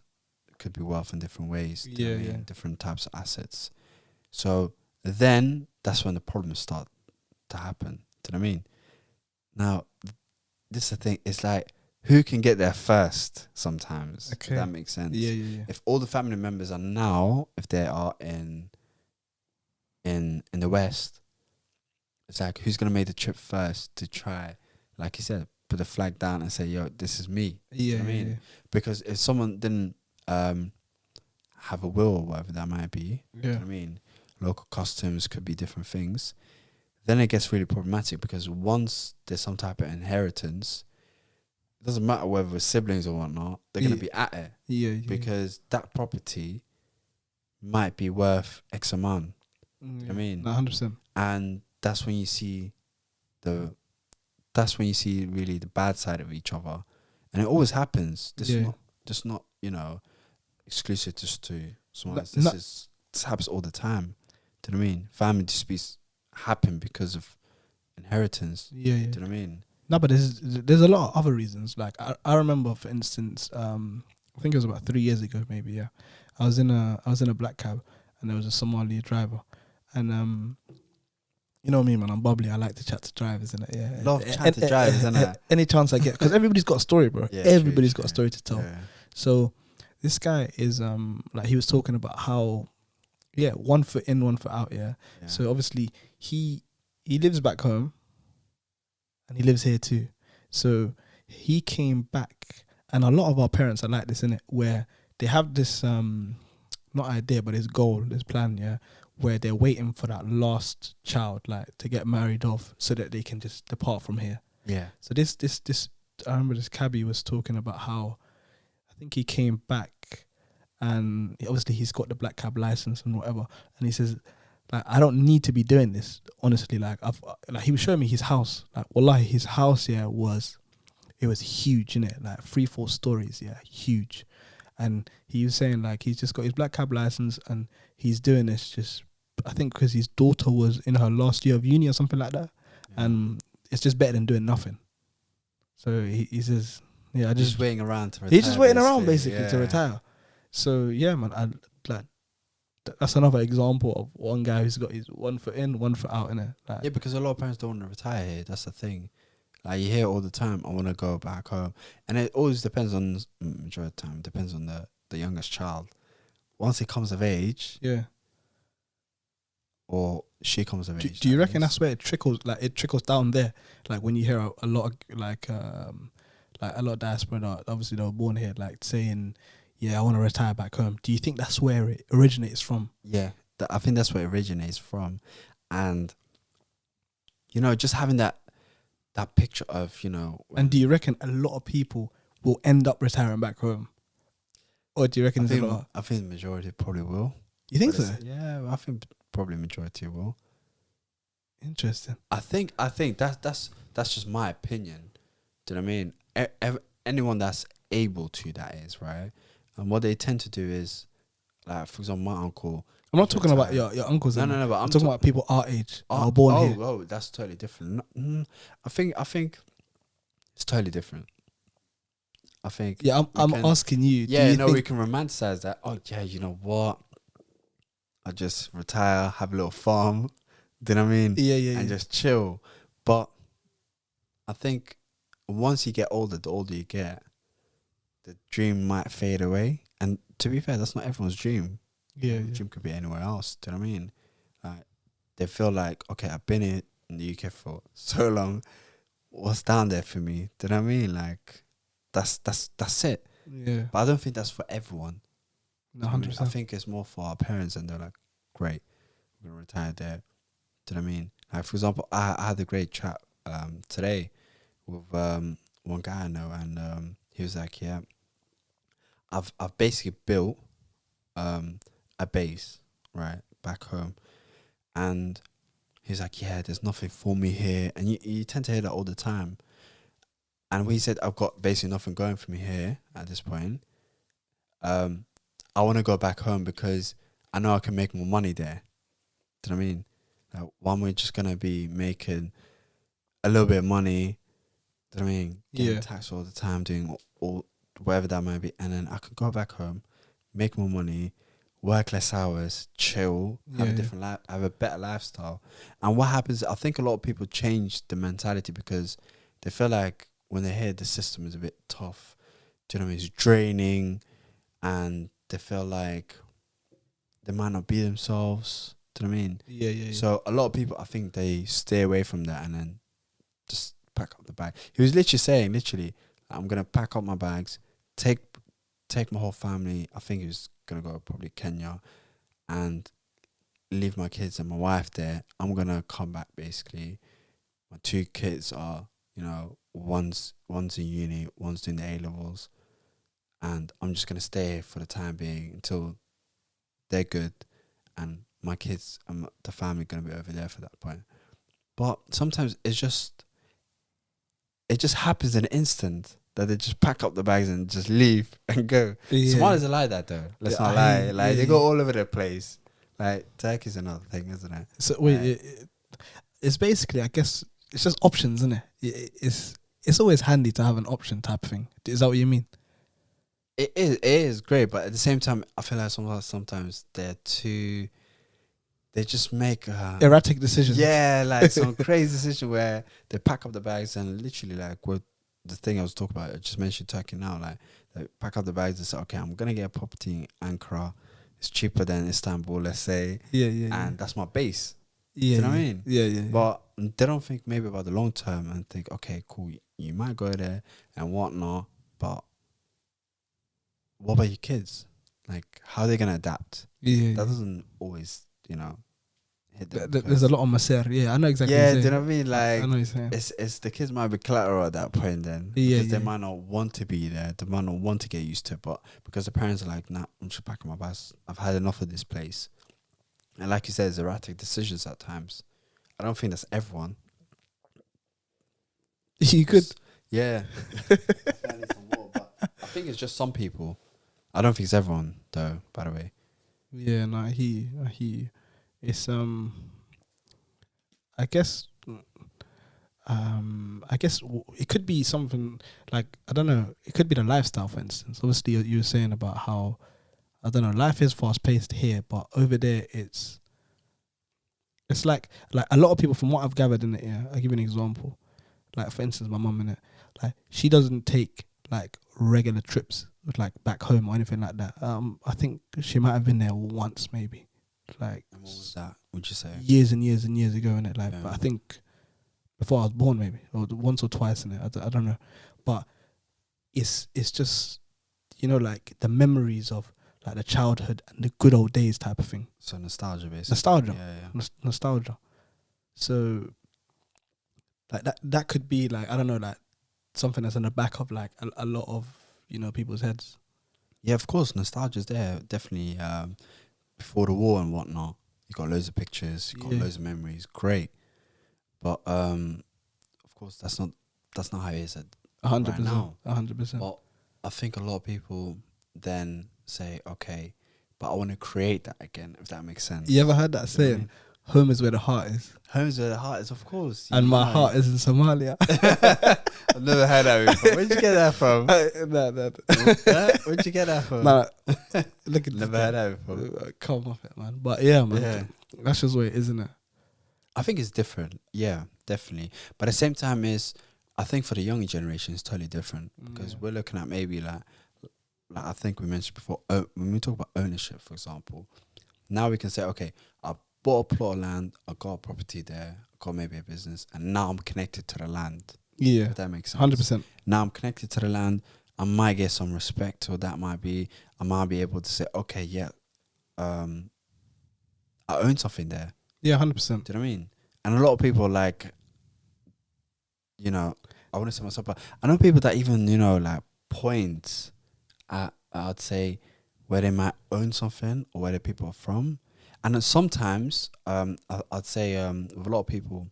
It could be wealth in different ways. Do you know what I mean? Different types of assets. So then that's when the problems start to happen. Do you know what I mean? Now, this is the thing. It's like, who can get there first sometimes? Okay. If that makes sense. Yeah. If all the family members are now, if they are in the West, it's like, who's going to make the trip first to try, like you said, put the flag down and say, yo, this is me. Yeah. I mean, because if someone didn't have a will or whatever that might be, you know what I mean, local customs could be different things, then it gets really problematic, because once there's some type of inheritance, it doesn't matter whether it's siblings or whatnot, they're going to be at it. Yeah. Because that property might be worth X amount. I mean, 100%. and that's when you see really the bad side of each other, and it always happens. This is not you know, exclusive just to Somalis. This happens all the time. Do you know what I mean? Family disputes happen because of inheritance. Yeah. Do you know what I mean? No, but there's a lot of other reasons. Like I remember, for instance, I think it was about 3 years ago, maybe. Yeah, I was in a black cab, and there was a Somali driver, and you know me, man, I'm bubbly. I like to chat to drivers, innit? Yeah, Love chat to drivers, innit? Any chance I get, because everybody's got a story, bro. Yeah, Everybody's got a story to tell. Yeah. So this guy is like, he was talking about how 1 foot in, 1 foot out. Yeah. So obviously he lives back home, and he lives here too. So he came back, and a lot of our parents are like this, innit? Where they have this not idea, but this goal, this plan, where they're waiting for that last child, like, to get married off, so that they can just depart from here. Yeah. So this I remember this cabbie was talking about how, I think he came back, and obviously he's got the black cab license and whatever, and he says, like, I don't need to be doing this, honestly. Like, he was showing me his house. Like, wallahi, his house, was huge, innit? Like 3-4 stories, huge. And he was saying, like, he's just got his black cab license, and he's doing this just, I think, because his daughter was in her last year of uni or something like that. And it's just better than doing nothing. So he says, I just waiting around to retire. He's just waiting around, basically, to retire. So, man, that's another example of one guy who's got his 1 foot in, 1 foot out, innit? Like, because a lot of parents don't want to retire here. That's the thing. Like you hear all the time, I want to go back home, and it always depends on majority of the time. Depends on the youngest child. Once he comes of age, Yeah. or she comes of age. Do you reckon that's where it trickles? Like it trickles down there. Like when you hear a lot of like a lot of diaspora, obviously they were born here, like saying, "Yeah, I want to retire back home." Do you think that's where it originates from? Yeah, I think that's where it originates from, and just having that picture of And do you reckon a lot of people will end up retiring back home, or do you reckon there's a lot? I think the majority probably will. You think so? Yeah, I think probably majority will. Interesting. I think that's just my opinion. Do you know what I mean? Anyone that's able to, that is, right? And what they tend to do is, like, for example, my uncle. I'm not talking about your uncles. No, but I'm talking about people our age who are born here. Oh, that's totally different. I think it's totally different. I think. Yeah, I'm asking you. Yeah, we can romanticize that. Oh, yeah, you know what? I just retire, have a little farm. Do you know what I mean? Yeah. And just chill. But I think once you get older, the older you get, the dream might fade away. And to be fair, that's not everyone's dream. Yeah. Dream could be anywhere else. Do you know what I mean? Like, they feel like, okay, I've been in the UK for so long. What's down there for me? Do you know what I mean? Like, that's it. Yeah. But I don't think that's for everyone. No, 100%. I think it's more for our parents, and they're like, great, we're gonna retire there. Do you know what I mean? Like, for example, I had a great chat today with one guy I know, and he was like, yeah, I've basically built a base right back home, and he's like, yeah, there's nothing for me here, and you tend to hear that all the time. And we said, I've got basically nothing going for me here at this point. I want to go back home because I know I can make more money there. Do you know what I mean? Like, one, we're just going to be making a little bit of money. Do you know what I mean? Getting taxed all the time, doing all whatever that might be. And then I could go back home, make more money, work less hours, chill, have a different life, have a better lifestyle. And what happens, I think a lot of people change the mentality because they feel like when they hear the system is a bit tough, do you know what I mean? It's draining, and they feel like they might not be themselves. Do you know what I mean? Yeah. So a lot of people, I think they stay away from that and then just pack up the bag. He was literally saying, I'm going to pack up my bags, take my whole family. I think he was going to go probably Kenya and leave my kids and my wife there. I'm going to come back basically. My 2 kids are, one's in uni, one's doing the A-levels. And I'm just going to stay here for the time being until they're good. And my kids and the family going to be over there for that point. But sometimes it just happens in an instant that they just pack up the bags and just leave and go. Yeah. Somalis are like that though. Let's not lie. Like they go all over the place. Like Turkey's another thing, isn't it? So wait, it's basically, I guess, it's just options, isn't it? It's always handy to have an option type of thing. Is that what you mean? It is great, but at the same time, I feel like sometimes they just make erratic decisions. Yeah, like some crazy decision where they pack up the bags and literally like what the thing I was talking about. I just mentioned Turkey now. Like they pack up the bags and say, okay, I'm gonna get a property in Ankara. It's cheaper than Istanbul, let's say. Yeah. And that's my base. Yeah. Do you know what I mean? Yeah. But they don't think maybe about the long term and think, okay, cool, you might go there and whatnot, but what about your kids? Like, how are they gonna adapt? Yeah. That doesn't always, hit them. There's a lot on Maser. Yeah, I know exactly. Yeah, what you're do you know saying. what I mean? Like, I know what you're saying. It's the kids might be collateral at that point then. Yeah, Because they might not want to be there. They might not want to get used to it. But because the parents are like, nah, I'm just packing my bags. I've had enough of this place. And like you said, it's erratic decisions at times. I don't think that's everyone. You could. Yeah. I need some water, but I think it's just some people. I don't think it's everyone, though, by the way. Yeah, no, I hear you. It's I guess it could be something like, I don't know, it could be the lifestyle, for instance. Obviously you were saying about how, I don't know, life is fast paced here, but over there it's like a lot of people, from what I've gathered in it, I'll give you an example. like for instance, my mum, innit, like she doesn't take like regular trips with like back home or anything like that. I think she might have been there once, maybe, like. And what was that? Would you say? Years and years and years ago, innit? Like, Yeah. but I think before I was born, maybe, or once or twice, innit? I don't know, but it's just, you know, like the memories of like the childhood and the good old days type of thing. So nostalgia, basically. Nostalgia. Yeah. Nostalgia. So like that could be like, I don't know, like something that's in the back of like a lot of, you know, people's heads. Yeah, of course, nostalgia's there. Definitely. Before the war and whatnot, you got loads of pictures, you got loads of memories. Great, but of course, that's not how it is. 100%. 100%. But I think a lot of people then say, okay, but I want to create that again, if that makes sense. You ever heard that saying? You know what I mean? Home is where the heart is. Home's where the heart is, of course. And my heart is in Somalia. I've never heard that before. Where'd you get that from? No. Where'd you get that from? Nah, look at Never heard that before. Come off it, man. But yeah, man. Yeah. That's just what it is, isn't it? I think it's different. Yeah, definitely. But at the same time, I think for the younger generation, it's totally different because we're looking at maybe like I think we mentioned before, when we talk about ownership, for example, now we can say, okay, I bought a plot of land, I got a property there, I got maybe a business, and now I'm connected to the land. Yeah. If that makes sense. 100%. Now I'm connected to the land. I might get some respect, or that might be, I might be able to say, okay, yeah, I own something there. Yeah, 100%. Do you know what I mean? And a lot of people like, you know, I want to say myself, but I know people that even, you know, like point at, I'd say, where they might own something or where the people are from. And then sometimes, I'd say with a lot of people.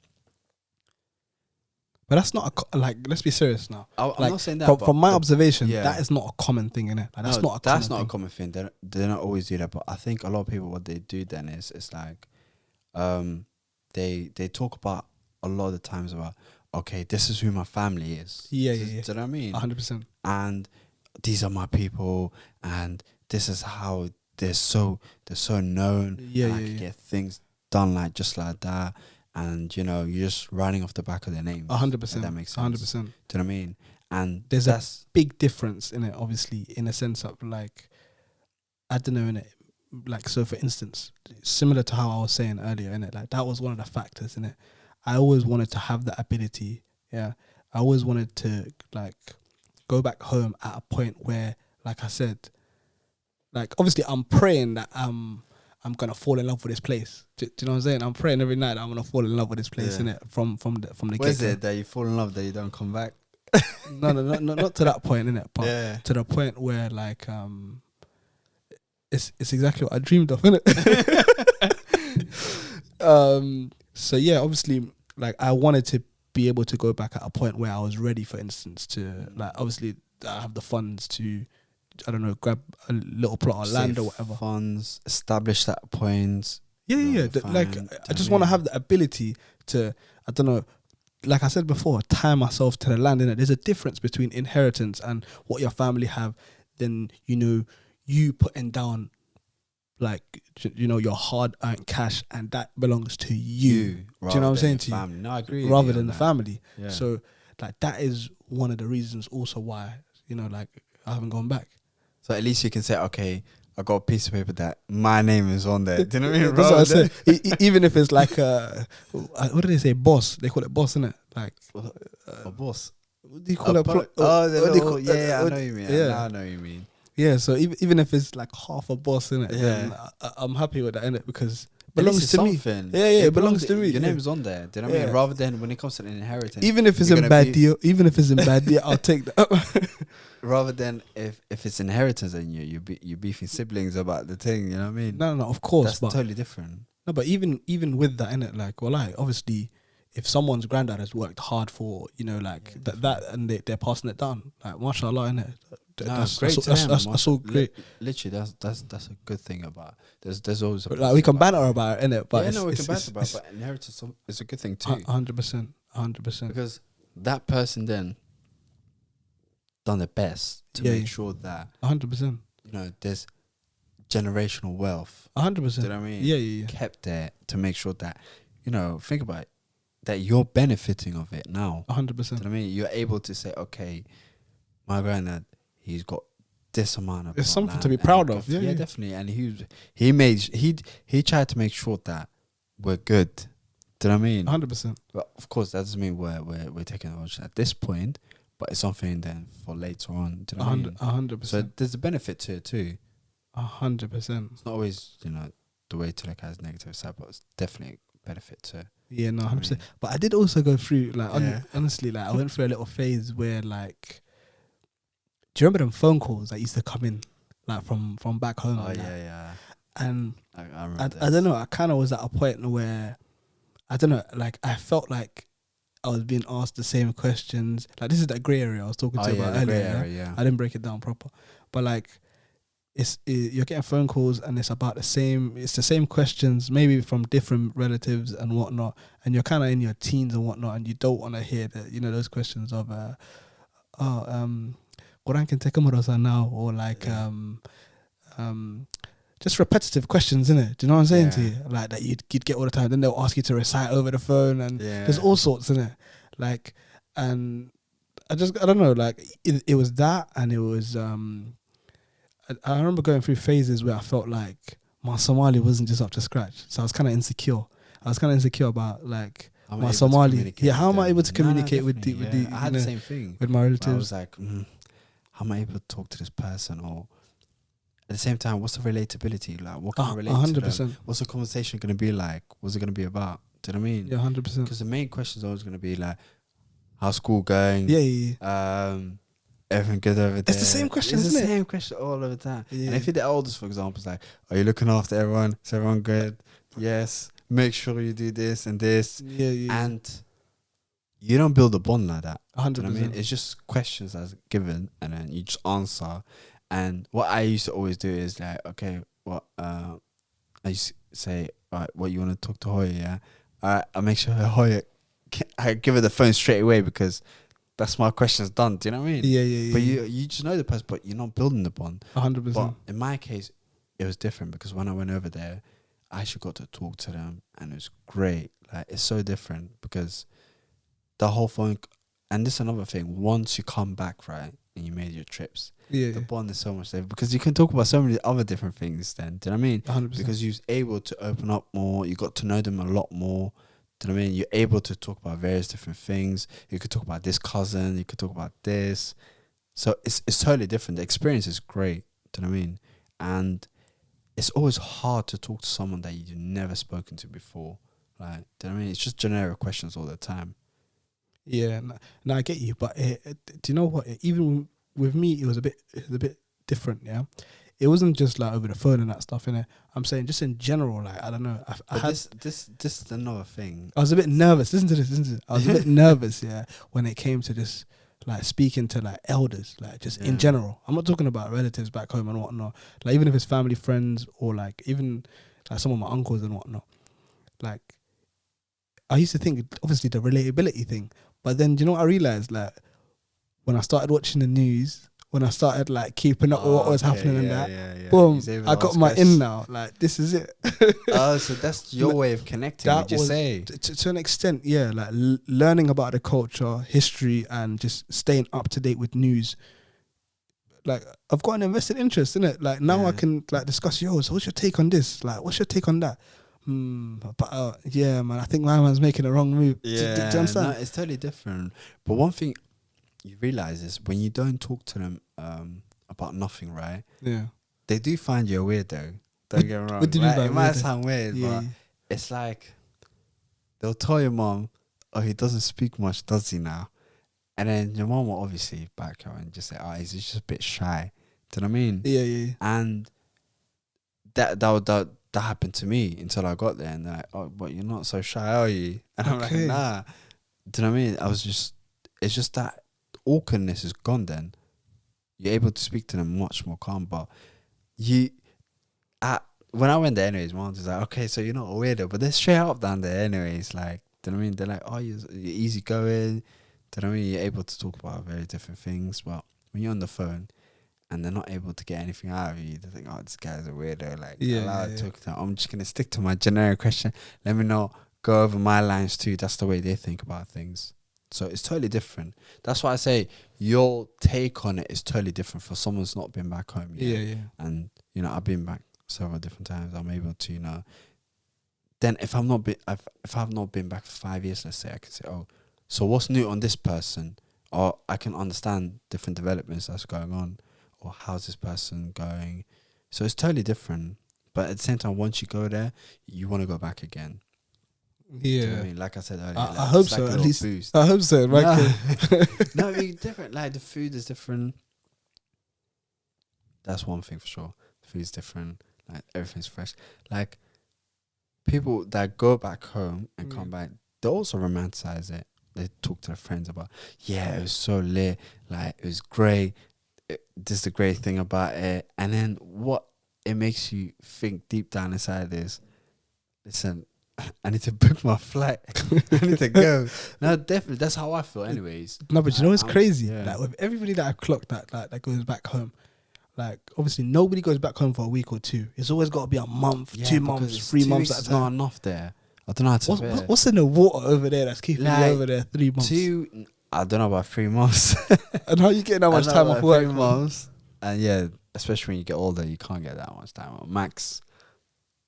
But that's not like, let's be serious now. I'm like, not saying that. From my observation, yeah. that is not a common thing, innit? Like, that's not a common thing. They don't always do that. But I think a lot of people, what they do then is, it's like, they talk about a lot of the times about, okay, this is who my family is. Yeah. Do you know what I mean? 100%. And these are my people, and this is how they're so known. Yeah, and I can get things done like just like that. And you know, you're just running off the back of their names. 100%. That makes sense. 100%. Do you know what I mean? And There's a big difference in it, obviously, in a sense of like, I don't know, in it. Like, so for instance, similar to how I was saying earlier, in it, like that was one of the factors in it. I always wanted to have that ability. Yeah, I always wanted to like go back home at a point where, like I said, like obviously I'm praying that I'm gonna fall in love with this place. Do you know what I'm saying? I'm praying every night that I'm gonna fall in love with this place, innit? From the What is it that you fall in love that you don't come back? No, not to that point, innit? But Yeah. to the point where like it's exactly what I dreamed of, innit? So yeah, obviously, like I wanted to be able to go back at a point where I was ready, for instance, to like obviously I have the funds to, I don't know, grab a little plot of land or whatever. Funds, establish that point. Yeah. Like I just want to have the ability to, I don't know, like I said before, tie myself to the land. Innit? There's a difference between inheritance and what your family have. Then you know, you putting down, like, you know, your hard-earned cash, and that belongs to you. Do you know what I'm saying to family. you? No, I agree. Rather than the family. Yeah. So, like, that is one of the reasons also why, you know, like, I haven't gone back. So at least you can say, okay, I got a piece of paper that my name is on there. Do you know what I mean? That's what I said. Even if it's like, what do they say? Boss. They call it boss, innit? Like, a boss. what do you call it? I know what you mean. Yeah. Now I know what you mean. Yeah, so even if it's like half a boss in it, then I'm happy with that in it because it belongs to me. Yeah, it belongs to me. Your name's on there. Do you know what I mean? Rather than when it comes to an inheritance, even if it's in bad deal, I'll take that. Rather than if it's inheritance and you beefing siblings about the thing, you know what I mean? No, of course, that's totally different. No, but even with that in it, like, well, like obviously, if someone's granddad has worked hard for, you know, like that, and they're passing it down, like, mashallah, innit? That's great. That's all great. Literally, that's a good thing about. There's always like we can banter about it, innit? But we can banter about. But inheritance is a good thing too. 100%. Because that person then done their best to make sure that 100%. You know, there's generational wealth. 100%. Do you know what I mean? Yeah. Kept there to make sure that, you know, think about it. that you're benefiting of it now. 100%. Do you know what I mean? You're able to say, okay, my granddad, he's got this amount of. It's plot something land to be and proud he of. got- Yeah. definitely. And he tried to make sure that we're good. Do you know what I mean? 100%. But of course, that doesn't mean we're taking advantage at this point, but it's something then for later on. Do you know what I mean? 100%. So there's a benefit to it too. 100%. It's not always, the way to look at it negative side, but it's definitely a benefit to it. Yeah, no, I 100%. mean- But I did also go through, like, Yeah. honestly, like, I went through a little phase where, like, do you remember them phone calls that used to come in, like, from back home? Oh, and that? yeah. And I remember I don't know, I kind of was at a point where, I don't know, like, I felt like I was being asked the same questions. Like, this is that grey area I was talking to you about the grey earlier. Yeah? area, I didn't break it down proper. But, like, you're getting phone calls and it's about the same questions, maybe from different relatives and whatnot, and you're kind of in your teens and whatnot, and you don't want to hear that, those questions of Quran can take now, or like just repetitive questions, innit? Do you know what I'm saying to you? Like that you'd get all the time. Then they'll ask you to recite over the phone, and there's all sorts, innit? Like, and I don't know, like it was that, and it was I remember going through phases where I felt like my Somali wasn't just up to scratch. So I was kind of insecure. I was kind of insecure about, like, my Somali. Yeah, how am I able to communicate with the I had the same thing with my relatives? I was like, how am I able to talk to this person? Or at the same time, what's the relatability? Like, what can I relate 100%. to them? What's the conversation going to be like? What's it going to be about? Do you know what I mean? Yeah, 100%. Because the main question is always going to be like, how's school going? Yeah. Everything good over there? It's the same question, It's isn't the it? same question all of the time. Yeah. And if you're the oldest, for example, it's like, are you looking after everyone? Is everyone good? Yes. Make sure you do this and this. Yeah. And you don't build a bond like that. 100%. Do you know what I mean? It's just questions as given, and then you just answer. And what I used to always do is like, okay, what I used to say, all right, what you want to talk to Hooyo, yeah? All right, I'll make sure Hooyo, I give her the phone straight away because that's my question's done. Do you know what I mean? Yeah. But you just know the person, but you're not building the bond. 100%. But in my case, it was different because when I went over there, I actually got to talk to them, and it was great. Like, it's so different because the whole phone. And this is another thing. Once you come back, right, and you made your trips, Yeah. the bond is so much there because you can talk about so many other different things. Then, do you know what I mean? 100%. Because you was able to open up more. You got to know them a lot more. Do you know what I mean? You're able to talk about various different things. You could talk about this cousin. You could talk about this. So it's totally different. The experience is great. Do you know what I mean? And it's always hard to talk to someone that you've never spoken to before. Like, do you know what I mean? It's just generic questions all the time. Yeah, no, I get you, but do you know what? Even with me, it was a bit different. Yeah, it wasn't just like over the phone and that stuff. Innit? I'm saying just in general. Like, I don't know. I had this is another thing. I was a bit nervous. Listen to this. I was a bit nervous. Yeah, when it came to just like speaking to like elders, like just in general. I'm not talking about relatives back home and whatnot. Like even if it's family, friends, or like even like some of my uncles and whatnot. Like I used to think obviously the relatability thing. But then, do you know what I realised? Like, when I started watching the news, when I started, like, keeping up with what was happening and that, boom, I got my in now. Like, this is it. So that's your way of connecting, would you say? To an extent, yeah. Like, learning about the culture, history, and just staying up to date with news. Like, I've got an invested interest in it. Like, now I can, like, discuss, so what's your take on this? Like, what's your take on that? But yeah, man, I think my man's making a wrong move. Do you understand? No, it's totally different. But one thing you realise is when you don't talk to them about nothing, right? Yeah. They do find you a weirdo. Don't get me wrong. What do you mean by it might weirdo? sound weird, but it's like they'll tell your mom, oh, he doesn't speak much, does he now? And then your mom will obviously back her and just say, oh, he's just a bit shy. Do you know what I mean? Yeah. And that happened to me until I got there, and they're like, oh, but you're not so shy, are you? And I'm like, nah. Do you know what I mean? It's just that awkwardness is gone then. You're able to speak to them much more calm, but when I went there anyways, my mom was like, okay, so you're not a weirdo, but they're straight up down there anyways, like, do you know what I mean? They're like, oh, you're easy going, do you know what I mean? You're able to talk about very different things, but when you're on the phone, and they're not able to get anything out of you, they think, oh, this guy's a weirdo. Like, I'm just going to stick to my generic question. Let me know, go over my lines too. That's the way they think about things. So it's totally different. That's why I say your take on it is totally different for someone who's not been back home yet. Yeah. And, you know, I've been back several different times. I'm able to, you know, then if I've not been back for 5 years, let's say, I can say, oh, so what's new on this person? Or I can understand different developments that's going on, or how's this person going. So it's totally different. But at the same time, once you go there, you want to go back again. Yeah. Do you know what I mean? Like I said earlier, I hope so. like At least boost. I hope so. Right? No, I mean different. Like the food is different. That's one thing for sure. The food is different. Like everything's fresh. Like people that go back home and come back, they also romanticize it. They talk to their friends about, yeah, it was so lit. Like it was great. This is the great thing about it. And then what it makes you think deep down inside is, listen, I need to book my flight. I need to go. No, definitely. That's how I feel anyways. No, but you know what's crazy? Yeah. Like with everybody that I've clocked that goes back home, like obviously nobody goes back home for a week or two. It's always got to be a month, 2 months, 3 months. That's not enough there. I don't know how to what's in the water over there that's keeping you over there 3 months? I don't know about 3 months. And how you getting that much time off work? 3 months. And yeah, especially when you get older, you can't get that much time off. Max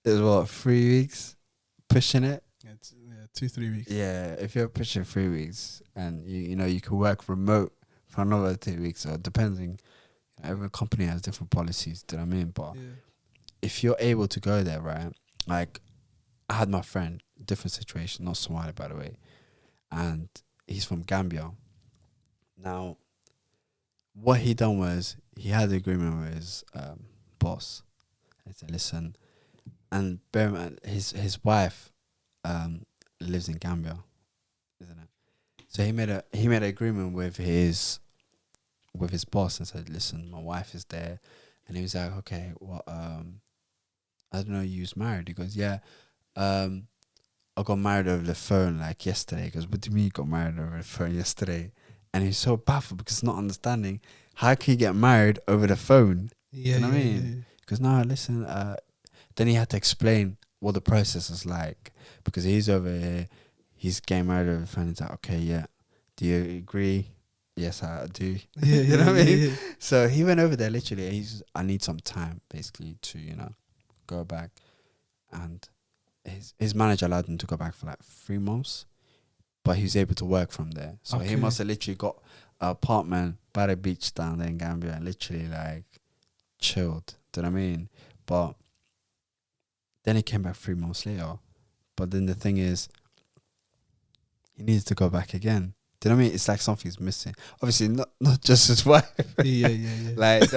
is what, 3 weeks? Pushing it? Yeah, 2-3 weeks. Yeah, if you're pushing 3 weeks and you know you can work remote for another 2 weeks, or depending, every company has different policies, do you know what I mean? But if you're able to go there, right? Like I had my friend, different situation, not Somali by the way, and he's from Gambia. Now, what he done was he had an agreement with his boss. He said, listen, and bear in mind, his wife lives in Gambia, isn't it? So he made an agreement with his boss and said, listen, my wife is there. And he was like, okay, well, I don't know, you was married? He goes, yeah, I got married over the phone like yesterday. He goes, what do you mean you got married over the phone yesterday? And he's so baffled because he's not understanding, how can you get married over the phone? Yeah, you know what I mean? Because no, listen, then he had to explain what the process is like, because he's over here, he's getting married over the phone. He's like, okay, yeah, do you agree? Yes, I do. You know what I mean? So he went over there literally. I need some time basically to, you know, go back. And his manager allowed him to go back for like 3 months, but he was able to work from there. So he must have literally got an apartment by the beach down there in Gambia and literally like chilled. Do you know what I mean? But then he came back 3 months later. But then the thing is, he needs to go back again. Do you know what I mean? It's like something's missing. Obviously, not just his wife. Yeah. Like,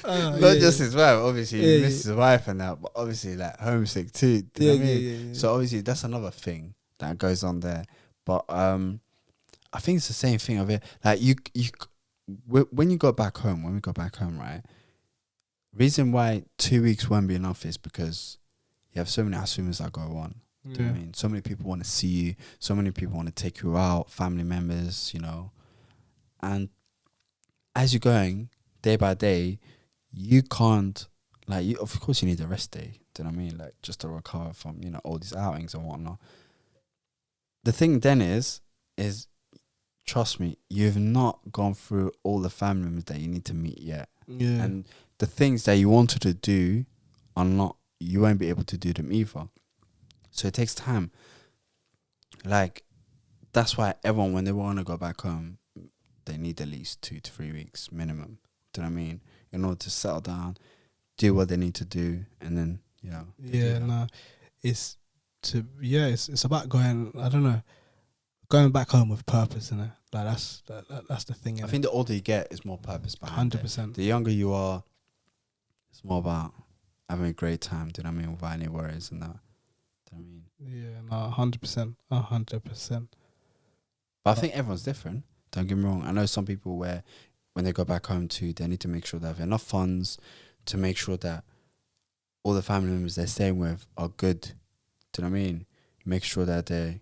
not just his wife. Obviously, he missed his wife and that, but obviously, like homesick too. Do you know what I mean? So obviously, that's another thing that goes on there. But I think it's the same thing of it. Like when you go back home, right? Reason why 2 weeks won't be enough is because you have so many assumers that go on. Do you know what I mean? So many people want to see you. So many people want to take you out. Family members, you know. And as you're going day by day, you can't, like, of course you need a rest day. Do you know what I mean? Like, just to recover from, you know, all these outings and whatnot. The thing then is trust me, you've not gone through all the family members that you need to meet yet. Yeah. And the things that you wanted to do are not, you won't be able to do them either. So it takes time. Like, that's why everyone, when they want to go back home, they need at least 2 to 3 weeks minimum. Do you know what I mean? In order to settle down, do what they need to do, and then, you know. Yeah, no. It's about going, I don't know, going back home with purpose, innit? Like that's the thing. I think the older you get, is more purpose behind 100%. it. The younger you are, it's more about having a great time, do you know what I mean, without any worries and that. Do you know what I mean? Yeah, no, 100%. 100%. But I think everyone's different. Don't get me wrong. I know some people where when they go back home too, they need to make sure they have enough funds to make sure that all the family members they're staying with are good. Do you know what I mean? Make sure that they...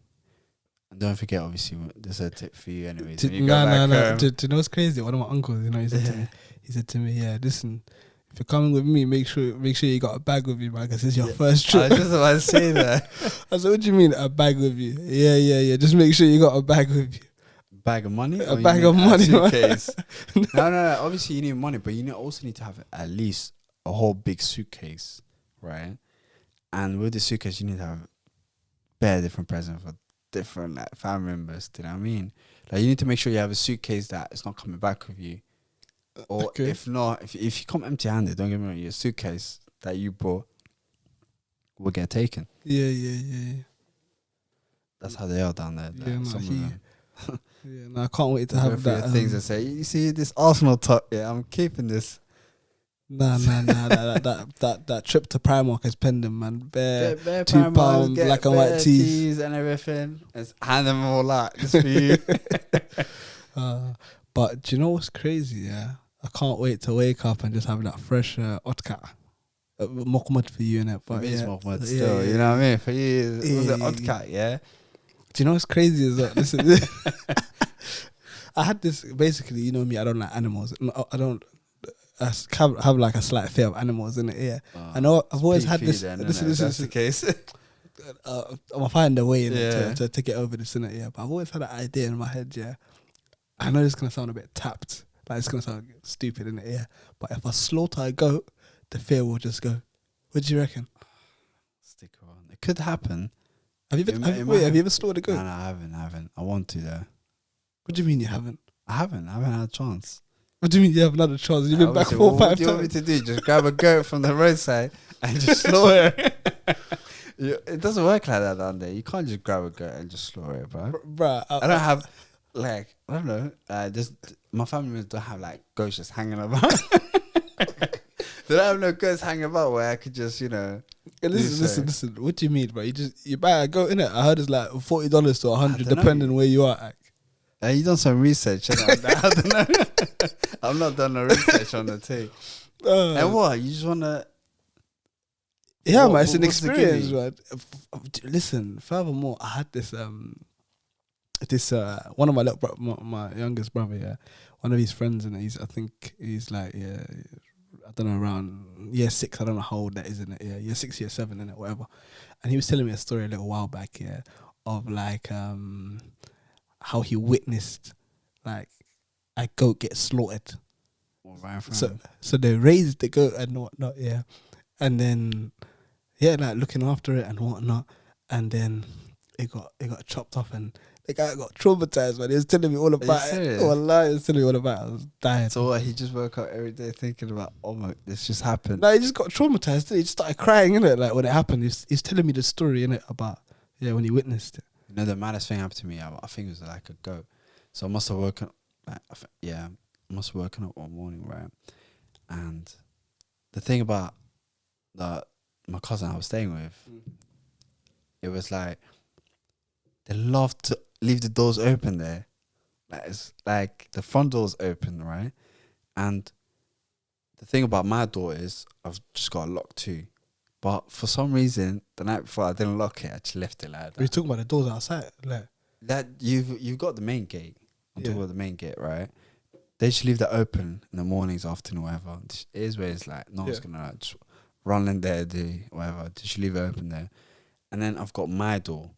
And don't forget, obviously, there's a tip for you anyways. No. Do you know what's crazy? One of my uncles, you know, he said to me, yeah, listen, if you're coming with me, make sure you got a bag with you, man, because it's your first trip. I was just about to say that. I said, what do you mean a bag with you? Yeah. Just make sure you got a bag with you. Bag of money? A bag of money, suitcase? No. Obviously, you need money, but you also need to have at least a whole big suitcase, right? And with the suitcase, you need to have bare different presents for different like family members. Do you know what I mean? Like you need to make sure you have a suitcase that is not coming back with you. Or if not, if you come empty-handed, don't get me wrong, your suitcase that you brought will get taken. Yeah. That's how they are down there. I can't wait to have that. Things and say, you see this Arsenal top? Yeah, I'm keeping this. Nah. that trip to Primark is pending, man. Bare £2 black and white tees and everything. Let's hand them all out just for you. But do you know what's crazy? Yeah, I can't wait to wake up and just have that fresh Otkat. Mokmad for you, innit? But it's Mokmad still, you know what I mean? For you, it was an Otkat, yeah? Do you know what's crazy is that listen, I had this, basically, you know me, I don't like animals. No, I don't have like a slight fear of animals, innit? Yeah. I know I've always had this. This is the case. I'll find a way to get over this, innit? Yeah. But I've always had an idea in my head, yeah. I know this is going to sound a bit tapped. Like, it's going to sound stupid, innit? Yeah. But if I slaughter a goat, the fear will just go. What do you reckon? Stick around. It could happen. Have you ever slaughtered a goat? No, I haven't. I want to, though. What do you mean you haven't? I haven't had a chance. What do you mean you haven't had a chance? You've been back 4 or 5 times. What do you want me to do? Just grab a goat from the roadside and just slaughter it? It doesn't work like that down there. You can't just grab a goat and just slaughter it, bro. Bruh, I don't have... Like, I don't know. My family members don't have like goats just hanging about. They don't have no goats hanging about where I could just, Listen. What do you mean, bro? You buy a goat, innit? I heard it's like $40 to $100, depending where you are at. You done some research, innit? I don't know. I've not done no research on the thing. And what? You just wanna? Yeah, man. It's an experience, man. Listen. Furthermore, I had this. One of my youngest brother, yeah, one of his friends, and I think he's like, yeah, I don't know, around year 6, I don't know how old that is, in it, yeah, year 6, year 7, and whatever. And he was telling me a story a little while back, yeah, of like how he witnessed like a goat get slaughtered. So they raised the goat and whatnot, yeah, and then like looking after it and whatnot, and then it got chopped off and. The guy got traumatized, man. He was telling me all about it. Wallah, he was telling me all about it. I was dying. So what? He just woke up every day thinking about, oh my, this just happened. No, he just got traumatized. He just started crying, innit? Like when it happened, he's telling me the story, innit? About when he witnessed it. You know, the maddest thing happened to me. I think it was like a goat. So I must have woken up one morning, right? And the thing about my cousin I was staying with, it was like they love to leave the doors open there. Like, it's like the front door's open, right? And the thing about my door is I've just got a lock too. But for some reason, the night before I didn't lock it. I just left it like that. Are you talking about the doors outside? Like that you've got the main gate. I'm talking about the main gate, right? They just leave that open in the mornings, afternoon, whatever. It is where it's like no one's gonna like, just run in there, do whatever. Just leave it open there. And then I've got my door.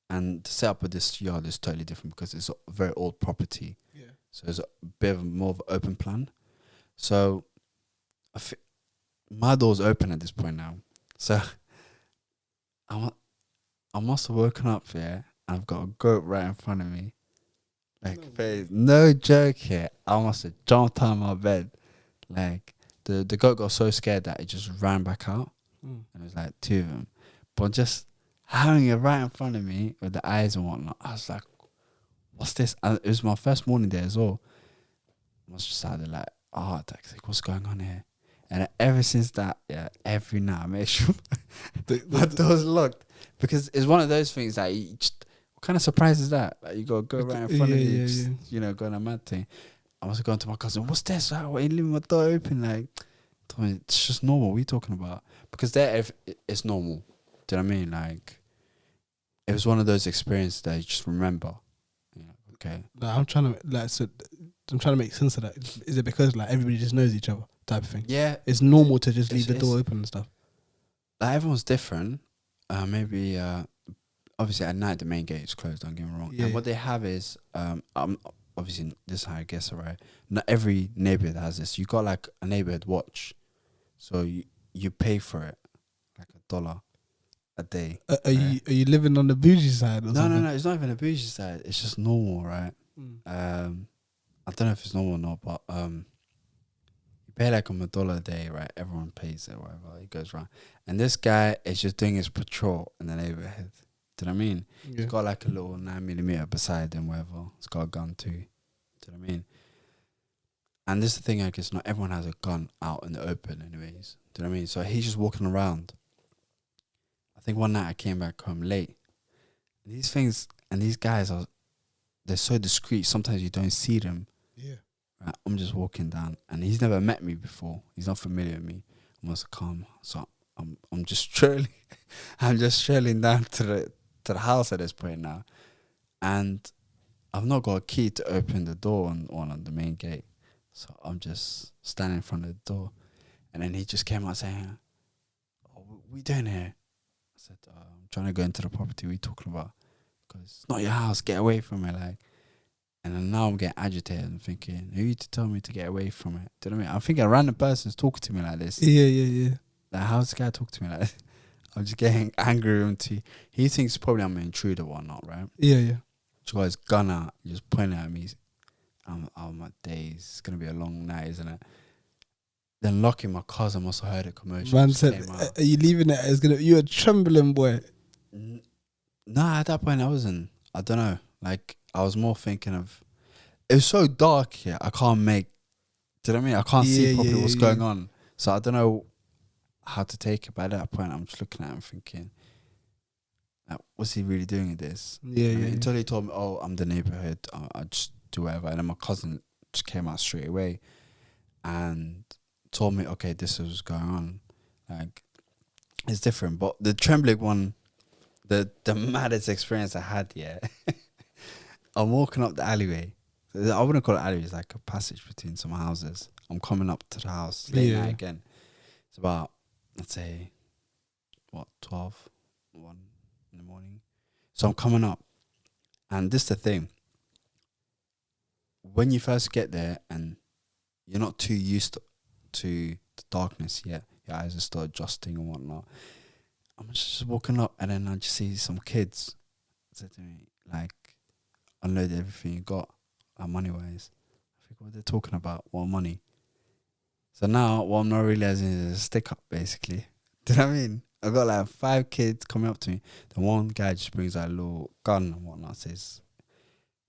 And the setup of this yard is totally different because it's a very old property. Yeah. So it's a bit of more of an open plan. So my door's open at this point now. So I must have woken up here and I've got a goat right in front of me. Like, no joke here. I must have jumped out of my bed. Like, the goat got so scared that it just ran back out. And it was like 2 of them. But just having it right in front of me with the eyes and whatnot, I was like, what's this? And it was my first morning there as well. I was just out there like, a heart attack. Like, what's going on here? And ever since that, every night I make sure my door's locked. Because it's one of those things that you just, what kind of surprise is that? Like, you got to go right in front of you, just, going a mad thing. I must have gone to my cousin, what's this? Why are you leaving my door open? Like, told me, it's just normal. What are you talking about? Because there, it's normal. Do you know what I mean? Like, it was one of those experiences that you just remember. Yeah, okay. I'm trying to make sense of that. Is it because like everybody just knows each other? type of thing. Yeah, It's normal to just leave the it's- door open and stuff. like everyone's different. Maybe obviously at night the main gate is closed. Don't get me wrong. Yeah. And what they have is obviously this is how I guess it, right. Not every neighborhood has this. You got like a neighborhood watch, so you pay for it like $1 a day. Are you living on the bougie side or No, something? no, no. It's not even a bougie side. It's just normal, right? I don't know if it's normal or not, but you pay like $1 a day, right? Everyone pays it, whatever. It goes around, and this guy is just doing his patrol in the neighborhood. Do you know what I mean? Yeah. He's got like a little 9mm beside him, whatever. He's got a gun too. Do you know what I mean? And this is the thing, I guess not everyone has a gun out in the open, anyways. Do you know what I mean? So he's just walking around. I think one night I came back home late. And these things and these guys they're so discreet. Sometimes you don't see them. Yeah. Right? I'm just walking down, and he's never met me before. He's not familiar with me. I'm also calm, so I'm just strolling. I'm just strolling down to the house at this point now, and I've not got a key to open the door on the main gate, so I'm just standing in front of the door, and then he just came out saying, "Oh, what we doing here?" I said, "I'm trying to go into the property. What are you talking about? Because it's not your house. Get away from it!" Like. And then now I'm getting agitated and thinking, who are you to tell me to get away from it? Do you know what I mean? I'm thinking a random person's talking to me like this. Yeah. Like, how's this guy talk to me like this? I'm just getting angry with him. He thinks probably I'm an intruder or whatnot, right? Yeah. He's got his gun out, just pointing at me. Oh, my days. It's going to be a long night, isn't it? Then lucky my cousin must have heard a commotion. Man Just said, came out. "Are you leaving it? You're a trembling boy." Nah, at that point I wasn't. I don't know. Like, I was more thinking of, it was so dark here. I can't make. Do you know what I mean? I can't see properly what's going on. So I don't know how to take it. But at that point, I'm just looking at him thinking, like, what's he really doing with this? Yeah. Until he told me, "Oh, I'm the neighborhood. I just do whatever." And then my cousin just came out straight away and told me, "Okay, this is what's going on." Like, it's different. But the trembling one, the maddest experience I had, yeah. I'm walking up the alleyway. I wouldn't call it alleyway. It's like a passage between some houses. I'm coming up to the house late night again. It's about, let's say, 12, 1 in the morning. So I'm coming up. And this is the thing. When you first get there and you're not too used to the darkness yet, your eyes are still adjusting and whatnot. I'm just walking up, and then I just see some kids say to me, like, unload everything you got, money-wise. I think, what they're talking about, what money? So now, what I'm not realizing is a stick-up, basically. Do you know what I mean? I got like 5 kids coming up to me. The one guy just brings like a little gun and whatnot, says,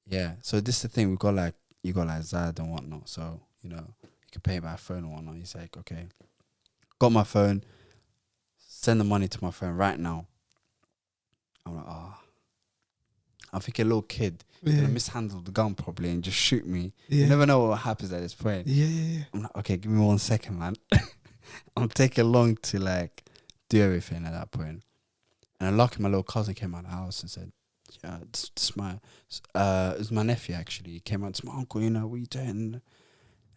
yeah. So this is the thing, you got like Zad and whatnot, so, you know, you can pay by phone and whatnot. He's like, okay, got my phone, send the money to my phone right now. I'm like, I'm thinking a little kid gonna mishandle the gun probably and just shoot me. Yeah. You never know what happens at this point. Yeah. I'm like, okay, give me 1 second, man. I'm taking long to like do everything at that point. And lucky my little cousin came out of the house and said, yeah, this is it's my nephew actually. He came out to my uncle, you know, what are you doing?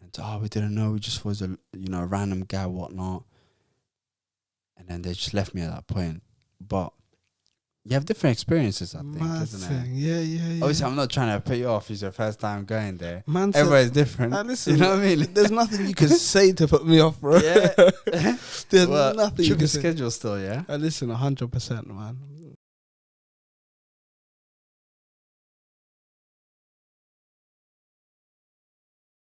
And we didn't know, we just thought it was a random guy, whatnot. And then they just left me at that point. But you have different experiences, I think, isn't it? Yeah. Obviously, I'm not trying to put you off. It's your first time going there. Man, Everybody's different. listen, you know what I mean? There's nothing you can say to put me off, bro. Yeah. There's Well, nothing you should can be say. schedule still, yeah? Listen, 100%, man.